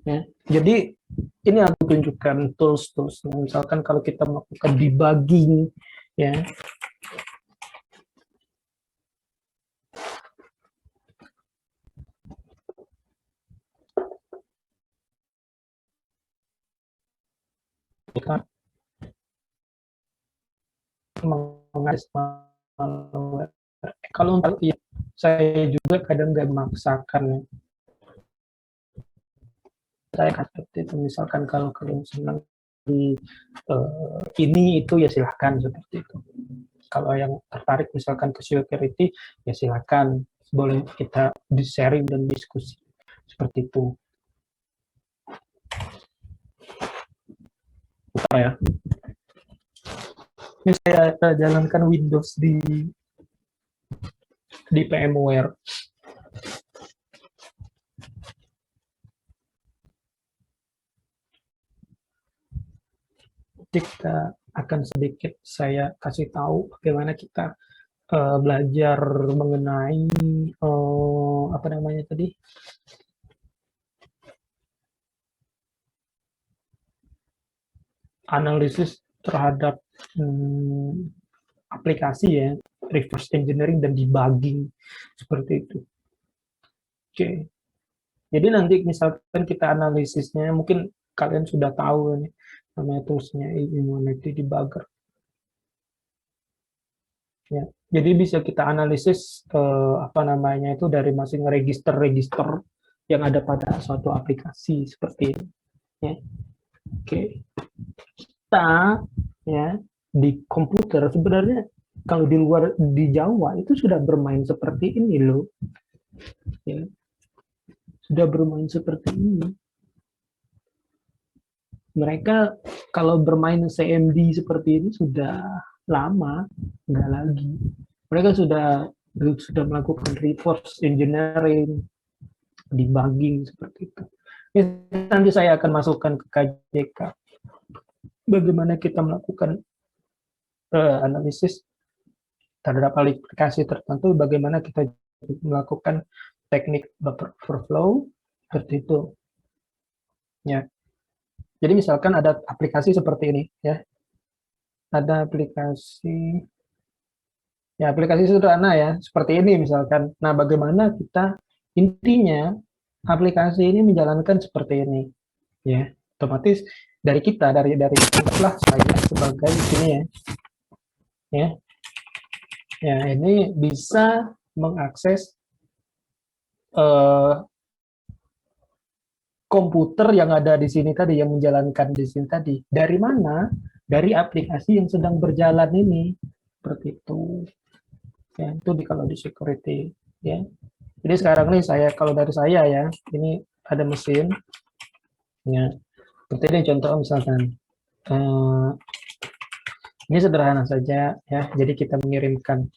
Ya. Jadi ini aku tunjukkan tools. Misalkan kalau kita melakukan debugging, ya, kita menganalisis malware. Kalau ya, saya juga kadang nggak memaksakan. Saya seperti itu, misalkan kalau kalian senang di ini itu ya silahkan seperti itu. Kalau yang tertarik misalkan ke security ya silahkan, boleh kita di sharing dan diskusi seperti itu. Apa ya? Ini saya jalankan Windows di VMware. Kita akan sedikit saya kasih tahu bagaimana kita belajar mengenai apa namanya tadi, analisis terhadap aplikasi ya, reverse engineering dan debugging seperti itu. Oke. Jadi nanti misalkan kita analisisnya, mungkin kalian sudah tahu nih namanya toolsnya Immunity Debugger. Ya, jadi bisa kita analisis apa namanya itu dari masing register-register yang ada pada suatu aplikasi seperti ini. Ya. Oke, kita ya di komputer sebenarnya kalau di luar di Jawa itu sudah bermain seperti ini loh. Ya. Sudah bermain seperti ini. Mereka kalau bermain CMD seperti ini sudah lama, enggak lagi. Mereka sudah melakukan reverse engineering, debugging seperti itu. Nanti saya akan masukkan ke KJK. Bagaimana kita melakukan analisis terhadap aplikasi tertentu, bagaimana kita melakukan teknik buffer overflow seperti itu. Ya. Jadi misalkan ada aplikasi seperti ini, ya. Ada aplikasi, ya aplikasi sederhana ya, seperti ini misalkan. Nah, bagaimana kita intinya aplikasi ini menjalankan seperti ini, ya. Otomatis dari anggaplah saya sebagai ini ya, ya ini bisa mengakses komputer yang ada di sini tadi, yang menjalankan di sini tadi. Dari mana? Dari aplikasi yang sedang berjalan ini. Seperti itu. Ya, itu kalau di security. Ya. Jadi sekarang nih kalau dari saya ya, ini ada mesin. Ya. Seperti ini contoh misalkan. Ini sederhana saja ya. Jadi kita mengirimkan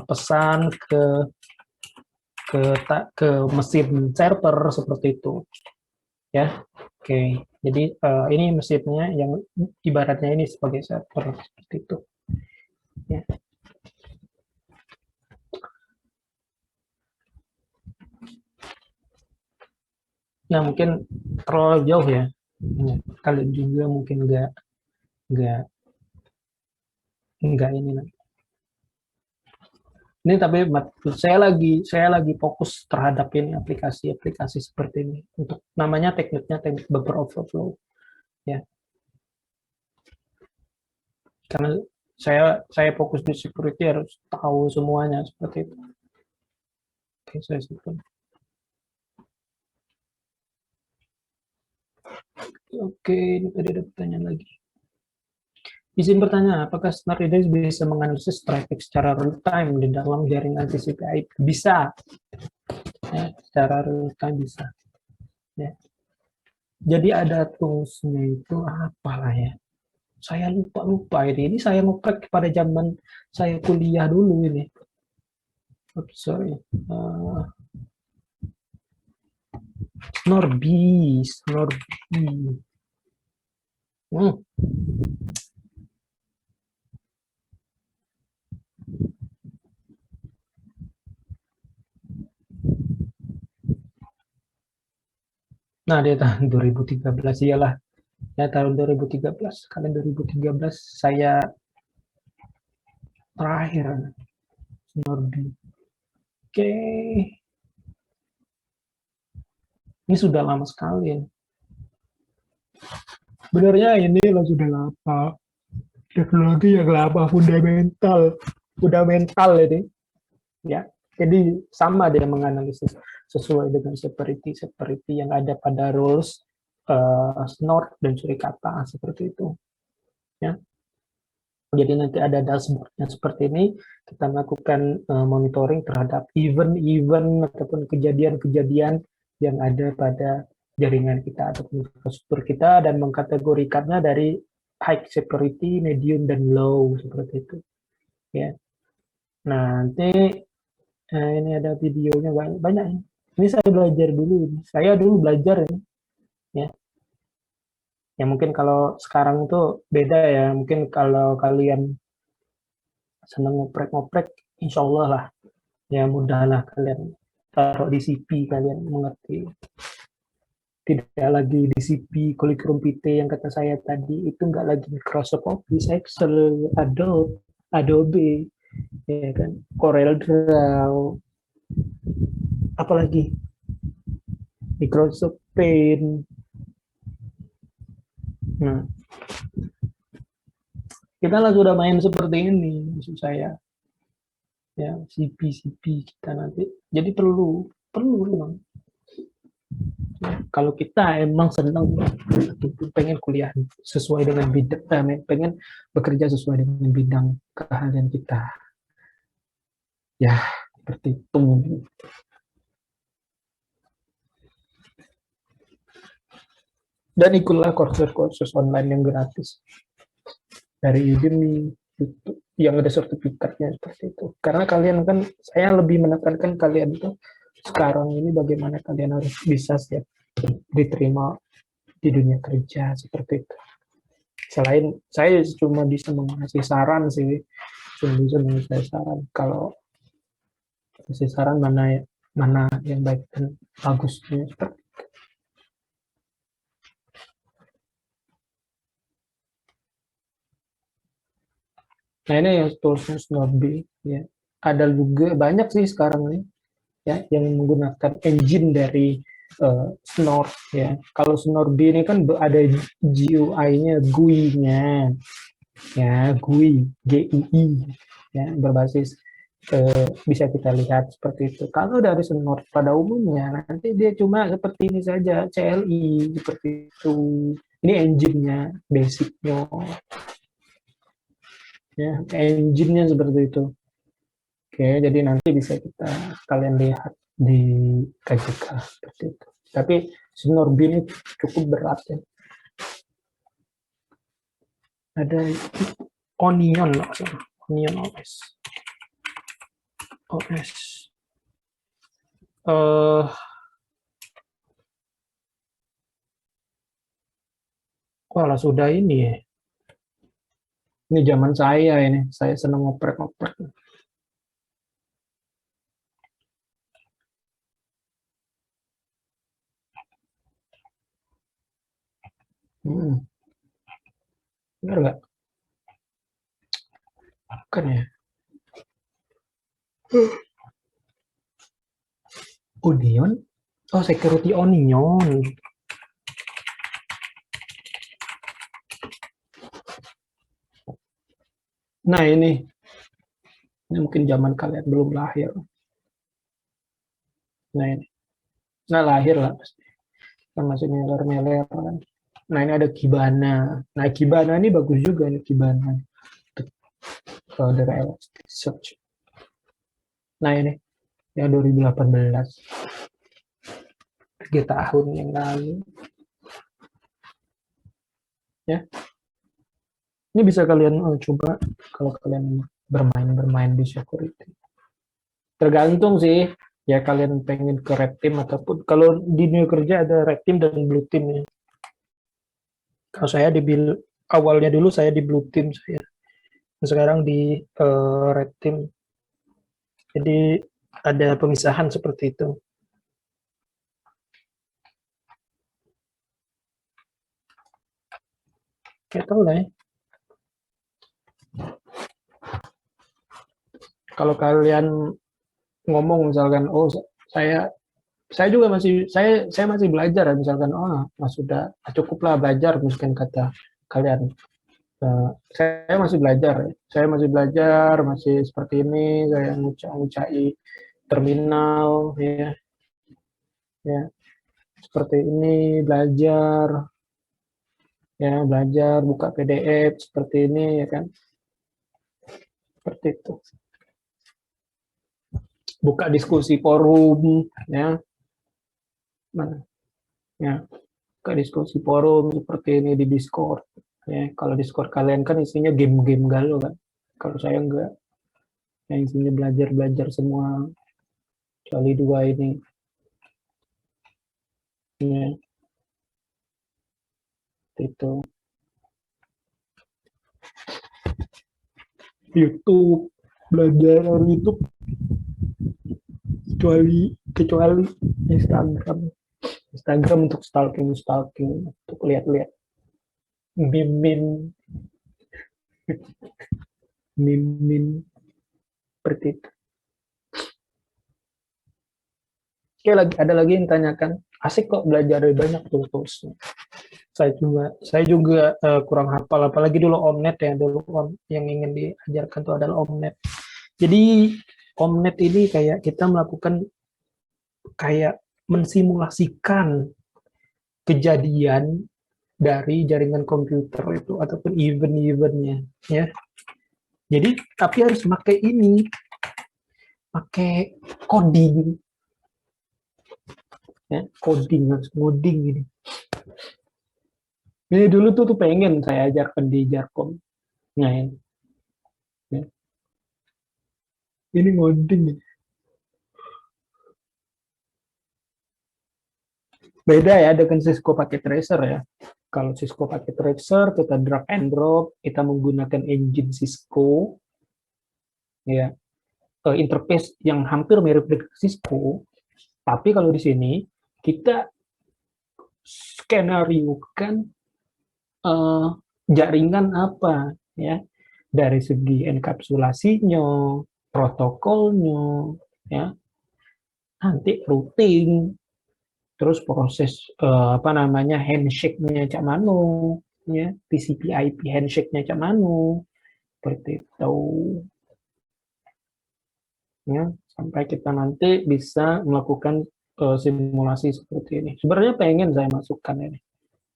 pesan ke mesin server seperti itu. ya. Oke, jadi ini mesinnya yang ibaratnya ini sebagai server seperti itu. Ya. Nah mungkin terlalu jauh ya. Kalian juga mungkin nggak ini. Ini tapi saya lagi fokus terhadap ini aplikasi-aplikasi seperti ini. Untuk namanya tekniknya teknik buffer overflow ya. Karena saya fokus di security harus tahu semuanya seperti itu. Oke, saya simpan. Oke, ini tadi ada pertanyaan lagi. Izin bertanya, apakah Smart Readers bisa menganalisis traffic secara real time di dalam jaringan TCP IP? Bisa, ya, secara real time bisa. Ya. Jadi ada toolsnya itu apalah ya? Saya lupa ini. Ini saya ngoprek pada zaman saya kuliah dulu ini. Oops, sorry. Snorbi. Hmm. Nah, dia tahun 2013 iyalah. Ya tahun 2013. Kalian 2013 saya terakhir Snorbi. Oke. Ini sudah lama sekali ya. Sebenarnya ini lo sudah lama. Teknologi yang lama fundamental ini. Ya. Jadi sama dia menganalisis sesuai dengan seperti yang ada pada rules snort dan surikata seperti itu. Ya. Jadi nanti ada dashboardnya seperti ini, kita melakukan monitoring terhadap event-event ataupun kejadian-kejadian yang ada pada jaringan kita ataupun infrastruktur kita dan mengkategorikannya dari high security, medium, dan low seperti itu. Ya. Nah, nanti ini ada videonya banyak ini. Ini saya belajar dulu. Saya dulu belajar ini. Ya. Ya mungkin kalau sekarang itu beda ya. Mungkin kalau kalian senang ngoprek-ngoprek, insya Allah lah. Ya mudahlah kalian taruh di CP, kalian mengerti. Tidak lagi di CP, Curriculum PT yang kata saya tadi, itu nggak lagi Microsoft Office, Excel, Adobe, ya kan, Corel Draw, apalagi Microsoft Paint. Nah, kita lah sudah main seperti ini, maksud saya. Ya, CP kita nanti. Jadi perlu memang. Kalau kita emang senang pengen kuliah sesuai dengan bidang, pengen bekerja sesuai dengan bidang keahlian kita, ya seperti itu. Dan ikutlah kursus online yang gratis dari Udemy, YouTube, yang ada sertifikatnya seperti itu. Karena kalian kan, saya lebih menekankan kalian itu sekarang ini bagaimana kalian harus bisa siap diterima di dunia kerja seperti itu. Selain saya cuma bisa mengasih saran sih, cuma bisa mengasih saran. Kalau kasih saran mana yang baik dan bagusnya. Nah ini yang toolsnya Snorbi ya. Ada juga banyak sih sekarang nih ya yang menggunakan engine dari Snort ya. Kalau Snorbi ini kan ada GUI-nya, GUI-nya ya, GUI ya berbasis bisa kita lihat seperti itu. Kalau dari Snort pada umumnya nanti dia cuma seperti ini saja, CLI seperti itu. Ini engine-nya, basic-nya ya, engine-nya seperti itu. Oke, jadi nanti bisa kalian lihat di KJK seperti itu. Tapi Snorbi ini cukup berat ya. Ada Onion loh, Onion OS. Walah sudah ini ya. Ini zaman saya ini. Saya senang ngoprek-ngoprek. Benar nggak? Kan ya. Onion? Oh, security onion. Nah ini mungkin zaman kalian belum lahir. Nah ini, nah lahir lah pasti. Kan masih meler-meler kan. Nah ini ada Kibana. Nah Kibana ini bagus juga nih Kibana. Kalau dari Elasticsearch. Nah ini yang 2018. 3 tahun yang lalu. Ya, ini bisa kalian coba kalau kalian bermain di security. Tergantung sih, ya kalian pengen ke red team ataupun kalau di dunia kerja ada red team dan blue team ya. Kalau saya awalnya dulu saya di blue team saya, sekarang di red team. Jadi ada pemisahan seperti itu. Kayak tahu lah ya. Kalau kalian ngomong misalkan, oh saya juga saya masih belajar misalkan, oh sudah cukuplah belajar misalkan kata kalian. Saya masih belajar, masih seperti ini, saya ngucai terminal, ya, seperti ini, belajar, buka PDF, seperti ini, ya kan, seperti itu. Buka diskusi forum, ya, buka diskusi forum seperti ini di Discord. Ya, kalau Discord kalian kan isinya game-game galau kan. Kalau saya enggak, yang isinya belajar semua, kecuali 2 ini. Ya, itu. YouTube, belajar dari YouTube, kecuali Instagram untuk stalking untuk lihat-lihat meme seperti itu. Oke, ada lagi yang tanyakan, asik kok belajar dari banyak tools-toolsnya. Saya juga kurang hafal, apalagi dulu Omnet ya, yang ingin diajarkan itu adalah Omnet. Jadi Omnet ini kayak kita melakukan kayak mensimulasikan kejadian dari jaringan komputer itu ataupun event-eventnya ya. Jadi tapi harus pakai coding ya, harus ngoding ini. Ini dulu tuh pengen saya ajarkan di Jarkom. Nah ini ngoding. Beda ya dengan Cisco pakai tracer ya. Kalau Cisco pakai tracer, kita drag and drop, kita menggunakan engine Cisco, ya, interface yang hampir mirip dengan Cisco. Tapi kalau di sini kita skenario kan jaringan apa, ya, dari segi enkapsulasinya, protokolnya, ya, nanti routing, terus proses handshake-nya cak mano, ya, TCP/IP handshake-nya cak mano, seperti itu, ya, sampai kita nanti bisa melakukan simulasi seperti ini. Sebenarnya pengen saya masukkan ini.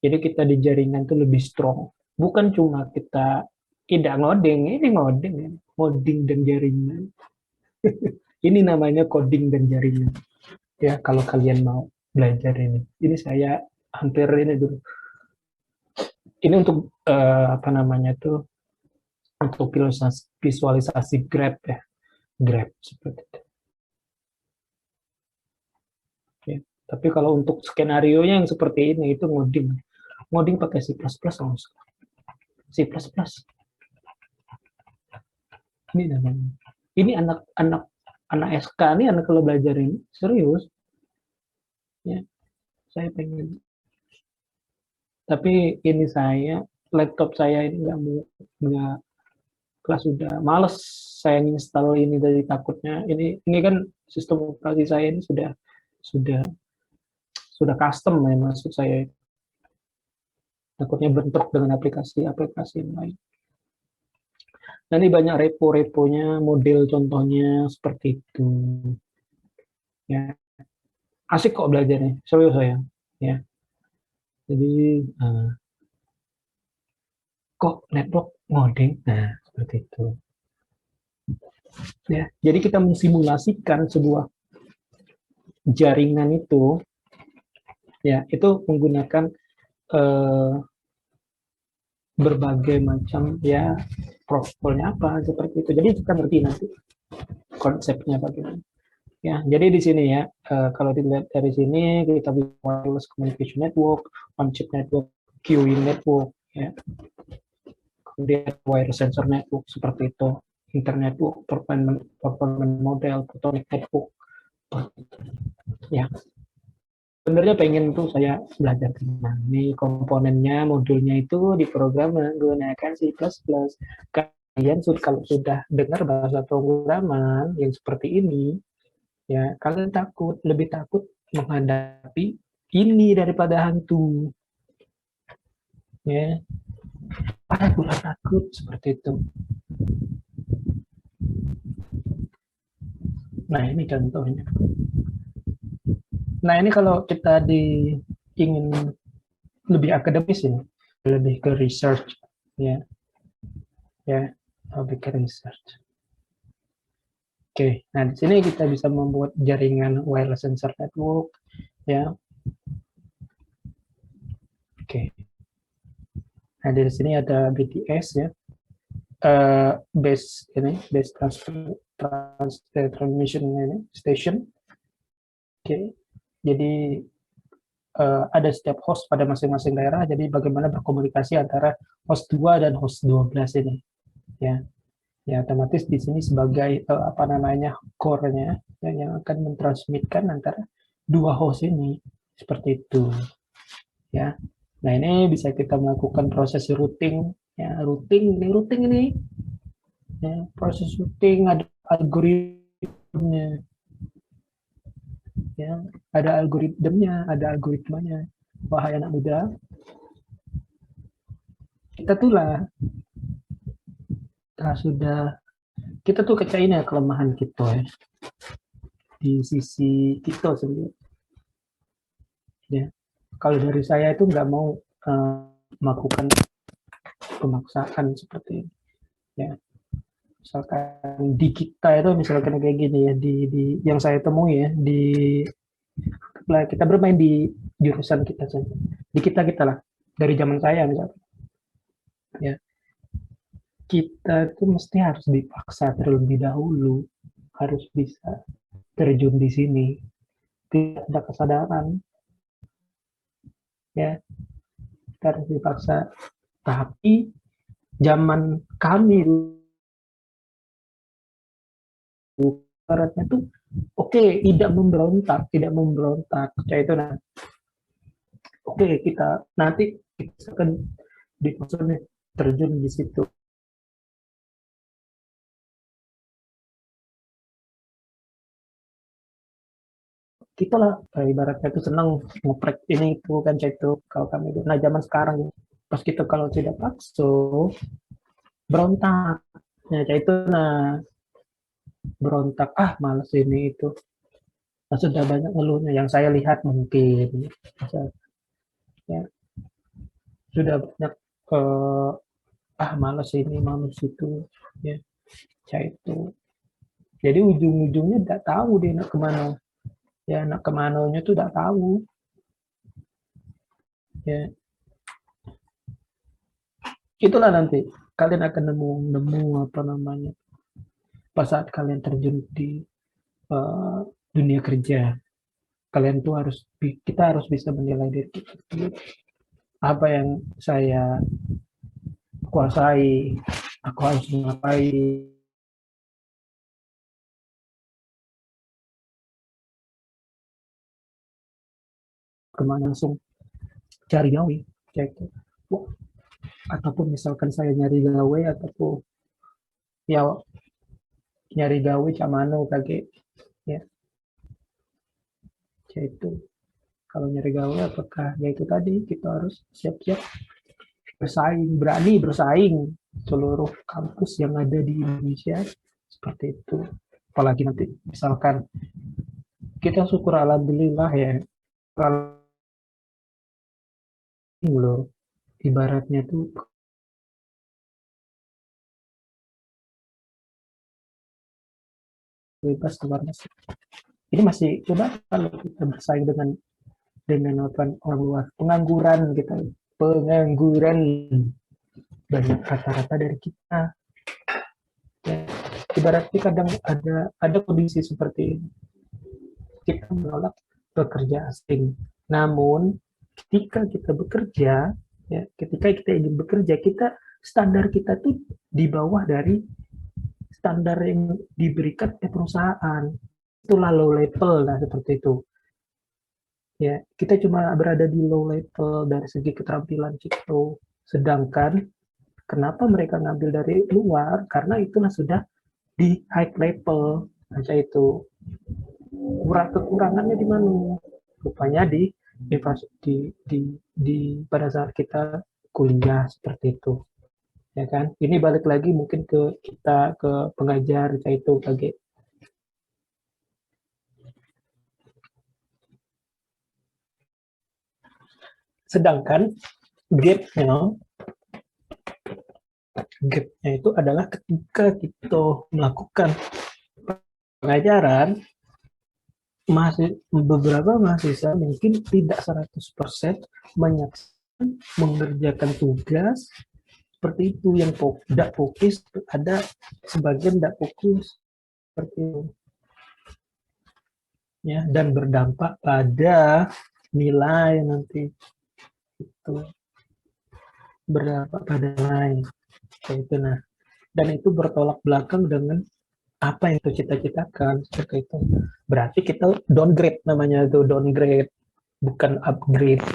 Jadi kita di jaringan itu lebih strong. Bukan cuma kita tidak ngoding, ini ngoding dan jaringan. Ini namanya coding dan jaringan. Ya, kalau kalian mau belajar ini. Ini saya hampir ini dulu. Ini untuk untuk visualisasi grab ya. Grab seperti itu. Ya. Tapi kalau untuk skenario-nya yang seperti ini itu ngoding. ngoding pakai C++ langsung. C++. Ini namanya. Ini anak SK nih, anak kalau belajar ini serius. Ya, saya pengen. Tapi ini laptop saya ini nggak kelas sudah males saya install ini dari takutnya ini kan sistem operasi saya ini sudah custom ya, maksud saya takutnya bentrok dengan aplikasi yang lain. Nah, ini banyak repo-reponya, model contohnya seperti itu. Ya, asik kok belajarnya, serius saya. Ya, jadi kok network ngoding, nah seperti itu. Ya, jadi kita mensimulasikan sebuah jaringan itu, ya itu menggunakan berbagai macam ya protokolnya apa seperti itu. Jadi kita ngerti nanti konsepnya bagaimana. Ya, jadi di sini ya kalau dilihat dari sini kita bisa wireless communication network, on-chip network, queuing network, ya. Kemudian wireless sensor network seperti itu, internet network, performance model, photonic network, ya. Sebenarnya pengen tuh saya belajar tentang ini komponennya, modulnya itu diprogram menggunakan C++. Kalian kalau sudah dengar bahasa pemrograman yang seperti ini, ya kalian lebih takut menghadapi ini daripada hantu. Ya, aku takut seperti itu. Nah ini contohnya. Nah ini kalau kita ingin lebih akademis ini, lebih ke research, ya, lebih ke research. Oke, nah di sini kita bisa membuat jaringan wireless sensor network, ya. Oke. Nah di sini ada BTS ya, base transmission ini station. Oke, jadi ada setiap host pada masing-masing daerah. Jadi bagaimana berkomunikasi antara host 2 dan host 12 ini, ya. Ya otomatis di sini sebagai core-nya yang akan mentransmitkan antara dua host ini seperti itu, ya. Nah ini bisa kita melakukan proses routing, ya routing ini, ya, proses routing ada algoritmnya, ya ada algoritmanya. Wahai anak muda, kita tuh lah kita tuh kecain ya kelemahan kita ya di sisi kita sendiri, ya. Kalau dari saya itu nggak mau melakukan pemaksaan seperti ini, ya. Misalkan di kita itu misalkan kayak gini ya, di yang saya temui ya, kita bermain di jurusan kita saja, di kita lah, dari zaman saya misalnya, ya kita itu mesti harus dipaksa terlebih dahulu, harus bisa terjun di sini, tidak ada kesadaran, ya kita harus dipaksa. Tapi zaman kami baratnya tuh tidak memberontak kayak itu. Nah kita nanti kita akan dipaksa terjun di situ. Kita lah ibaratnya itu senang ngoprek ini itu kan itu kalau kami itu. Nah zaman sekarang pas kita kalau tidak paksa berontak, ya itu berontak, males ini itu. Nah, sudah banyak ngeluhnya yang saya lihat mungkin, ya sudah banyak males ini males itu, ya itu. Jadi ujung-ujungnya tidak tahu dia nak kemana, ya nak kemananya tuh tidak tahu, ya itulah nanti kalian akan nemu apa namanya pas saat kalian terjun di dunia kerja. Kalian tuh kita harus bisa menilai diri kita. apa yang saya kuasai, aku harus ngapain. Kemana langsung cari gawe, cek. Wah, ataupun misalkan saya nyari gawe ataupun ya nyari gawe cak mano kage ya, itu kalau nyari gawe apakah ya itu tadi kita harus siap-siap bersaing, berani bersaing seluruh kampus yang ada di Indonesia seperti itu. Apalagi nanti misalkan kita syukur alhamdulillah ya, kalau loh ibaratnya tuh bebas keluar masuk. Ini masih coba kalau kita bersaing dengan orang luar, pengangguran kita, pengangguran banyak rata-rata dari kita. Ya, ibaratnya kadang ada kondisi seperti ini. Kita menolak pekerja asing. Namun ketika kita bekerja, ya, ketika kita ingin bekerja, kita standar kita tuh di bawah dari standar yang diberikan oleh perusahaan. Itulah low level lah seperti itu. Ya, kita cuma berada di low level dari segi keterampilan kita. Sedangkan kenapa mereka ngambil dari luar? Karena itulah sudah di high level aja itu. Kekurangannya di mana? Rupanya di pada saat kita kuliah seperti itu, ya kan? Ini balik lagi mungkin ke kita ke pengajar kayak itu bagi. Sedangkan gapnya gapnya itu adalah ketika kita melakukan pengajaran, masih beberapa mahasiswa mungkin tidak 100% menyaksikan mengerjakan tugas seperti itu, yang tidak fokus, ada sebagian tidak fokus seperti itu ya, dan berdampak pada nilai nanti, itu berdampak pada nilai kayak itu. Nah, dan itu bertolak belakang dengan apa yang kita cita-citakan seperti itu. Berarti kita downgrade, namanya itu downgrade, bukan upgrade.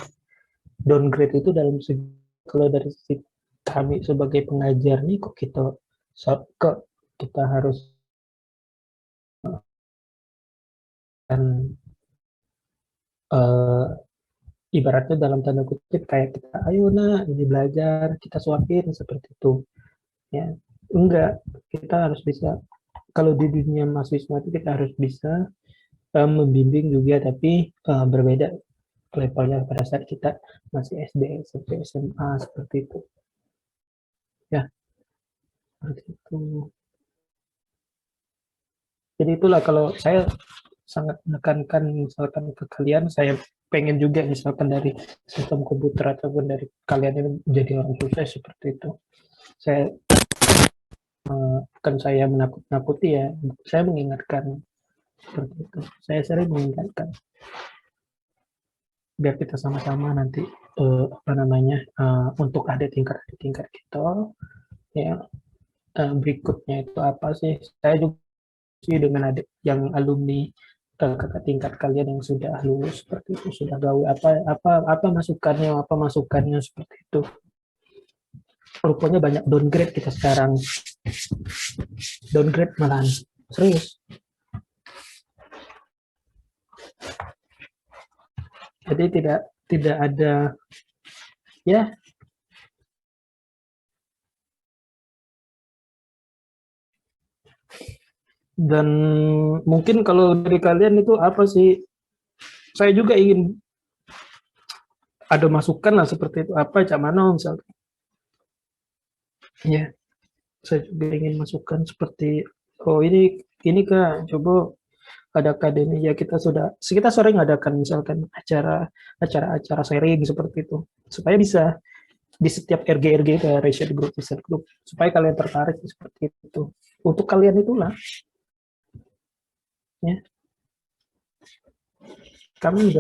Downgrade itu dalam segi, kalau dari sisi kami sebagai pengajar nih, kok kita harus uh, ibaratnya dalam tanda kutip kayak kita, ayo nak ini belajar, kita suapin seperti itu ya. Enggak, kita harus bisa, kalau di dunia mahasiswa itu kita harus bisa membimbing juga, tapi berbeda levelnya pada saat kita masih SD, SMP, SMA seperti itu ya, seperti itu. Jadi itulah kalau saya sangat menekankan misalkan ke kalian, saya pengen juga misalkan dari sistem komputer ataupun dari kalian yang menjadi orang sukses seperti itu. Saya bukan saya menakut-nakuti ya, saya mengingatkan seperti itu. Saya sering mengingatkan biar kita sama-sama nanti apa namanya untuk adik tingkat kita ya, berikutnya itu apa sih? Saya juga sih dengan adik yang alumni kakak tingkat kalian yang sudah lulus seperti itu, sudah gawe, apa masukannya seperti itu. Rupanya banyak downgrade kita sekarang, downgrade malahan serius. Jadi tidak ada ya. Dan mungkin kalau dari kalian itu apa sih? Saya juga ingin ada masukan lah seperti itu, apa cak mana misalnya. Ya, saya juga ingin masukan seperti, oh ini Kak, coba ada akademi ya, kita sering adakan misalkan acara sharing seperti itu, supaya bisa di setiap RG itu riset group supaya kalian tertarik seperti itu, untuk kalian itulah ya. Kami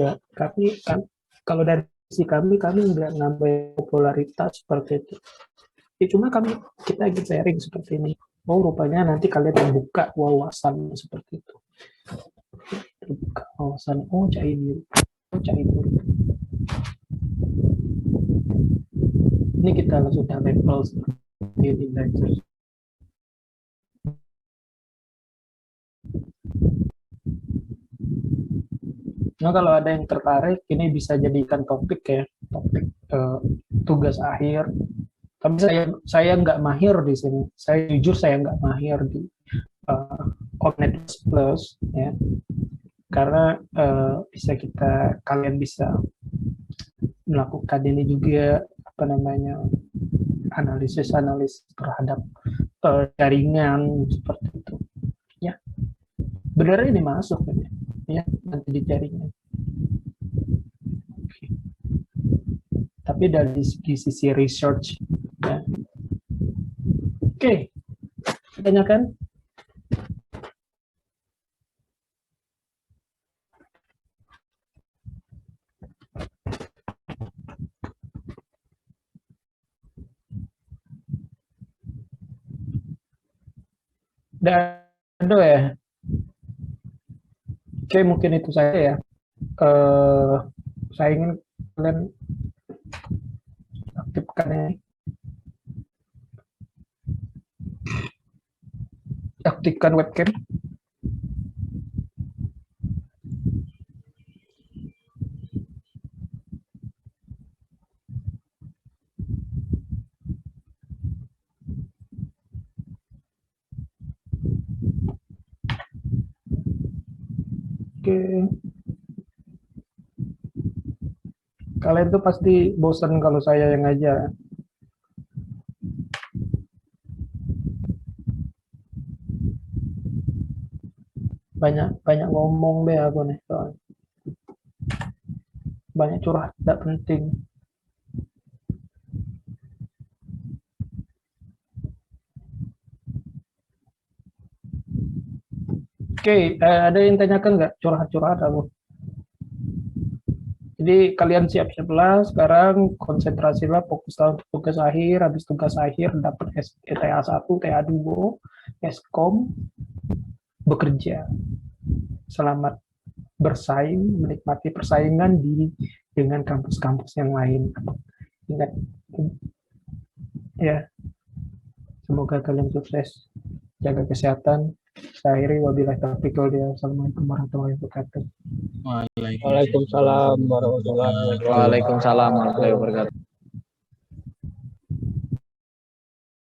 kan kalau dari kami nggak nambah popularitas seperti itu. Ya, cuma kita ingin sharing seperti ini. Oh, rupanya nanti kalian membuka wawasan seperti itu. Terbuka wawasan. Oh, cak ini. Oh, cak itu. Ini kita sudah level seperti ini belajar. Nah, kalau ada yang tertarik, ini bisa jadikan topik ya, topik tugas akhir. Tapi saya nggak mahir di sini. Saya jujur saya nggak mahir di Connect Plus ya, karena kalian bisa melakukan ini juga apa namanya analisis terhadap jaringan seperti itu. Ya, benar ini masuk ya nanti di jaringan. Tapi dari sisi research ya. Oke. Tanyakan. Dan ya. Oke, mungkin itu saja ya. Saya ingin kalian aktifkan ini. Aktifkan webcam. Oke. Kalian tuh pasti bosan kalau saya yang ngajar. Banyak ngomong deh aku nih soalnya. Banyak curhat, tidak penting. Oke, ada yang tanyakan nggak curhat-curhat aku? Jadi kalian siap-siaplah sekarang, konsentrasilah, fokuslah untuk tugas akhir. Habis tugas akhir dapat TA1, TA2, Eskom, bekerja. Selamat bersaing, menikmati persaingan dengan kampus-kampus yang lain. Ingat, ya, semoga kalian sukses, jaga kesehatan. Saya akhiri, wabillahi taufiq wal hidayah. Assalamualaikum warahmatullahi wabarakatuh. Waalaikumsalam warahmatullahi wabarakatuh.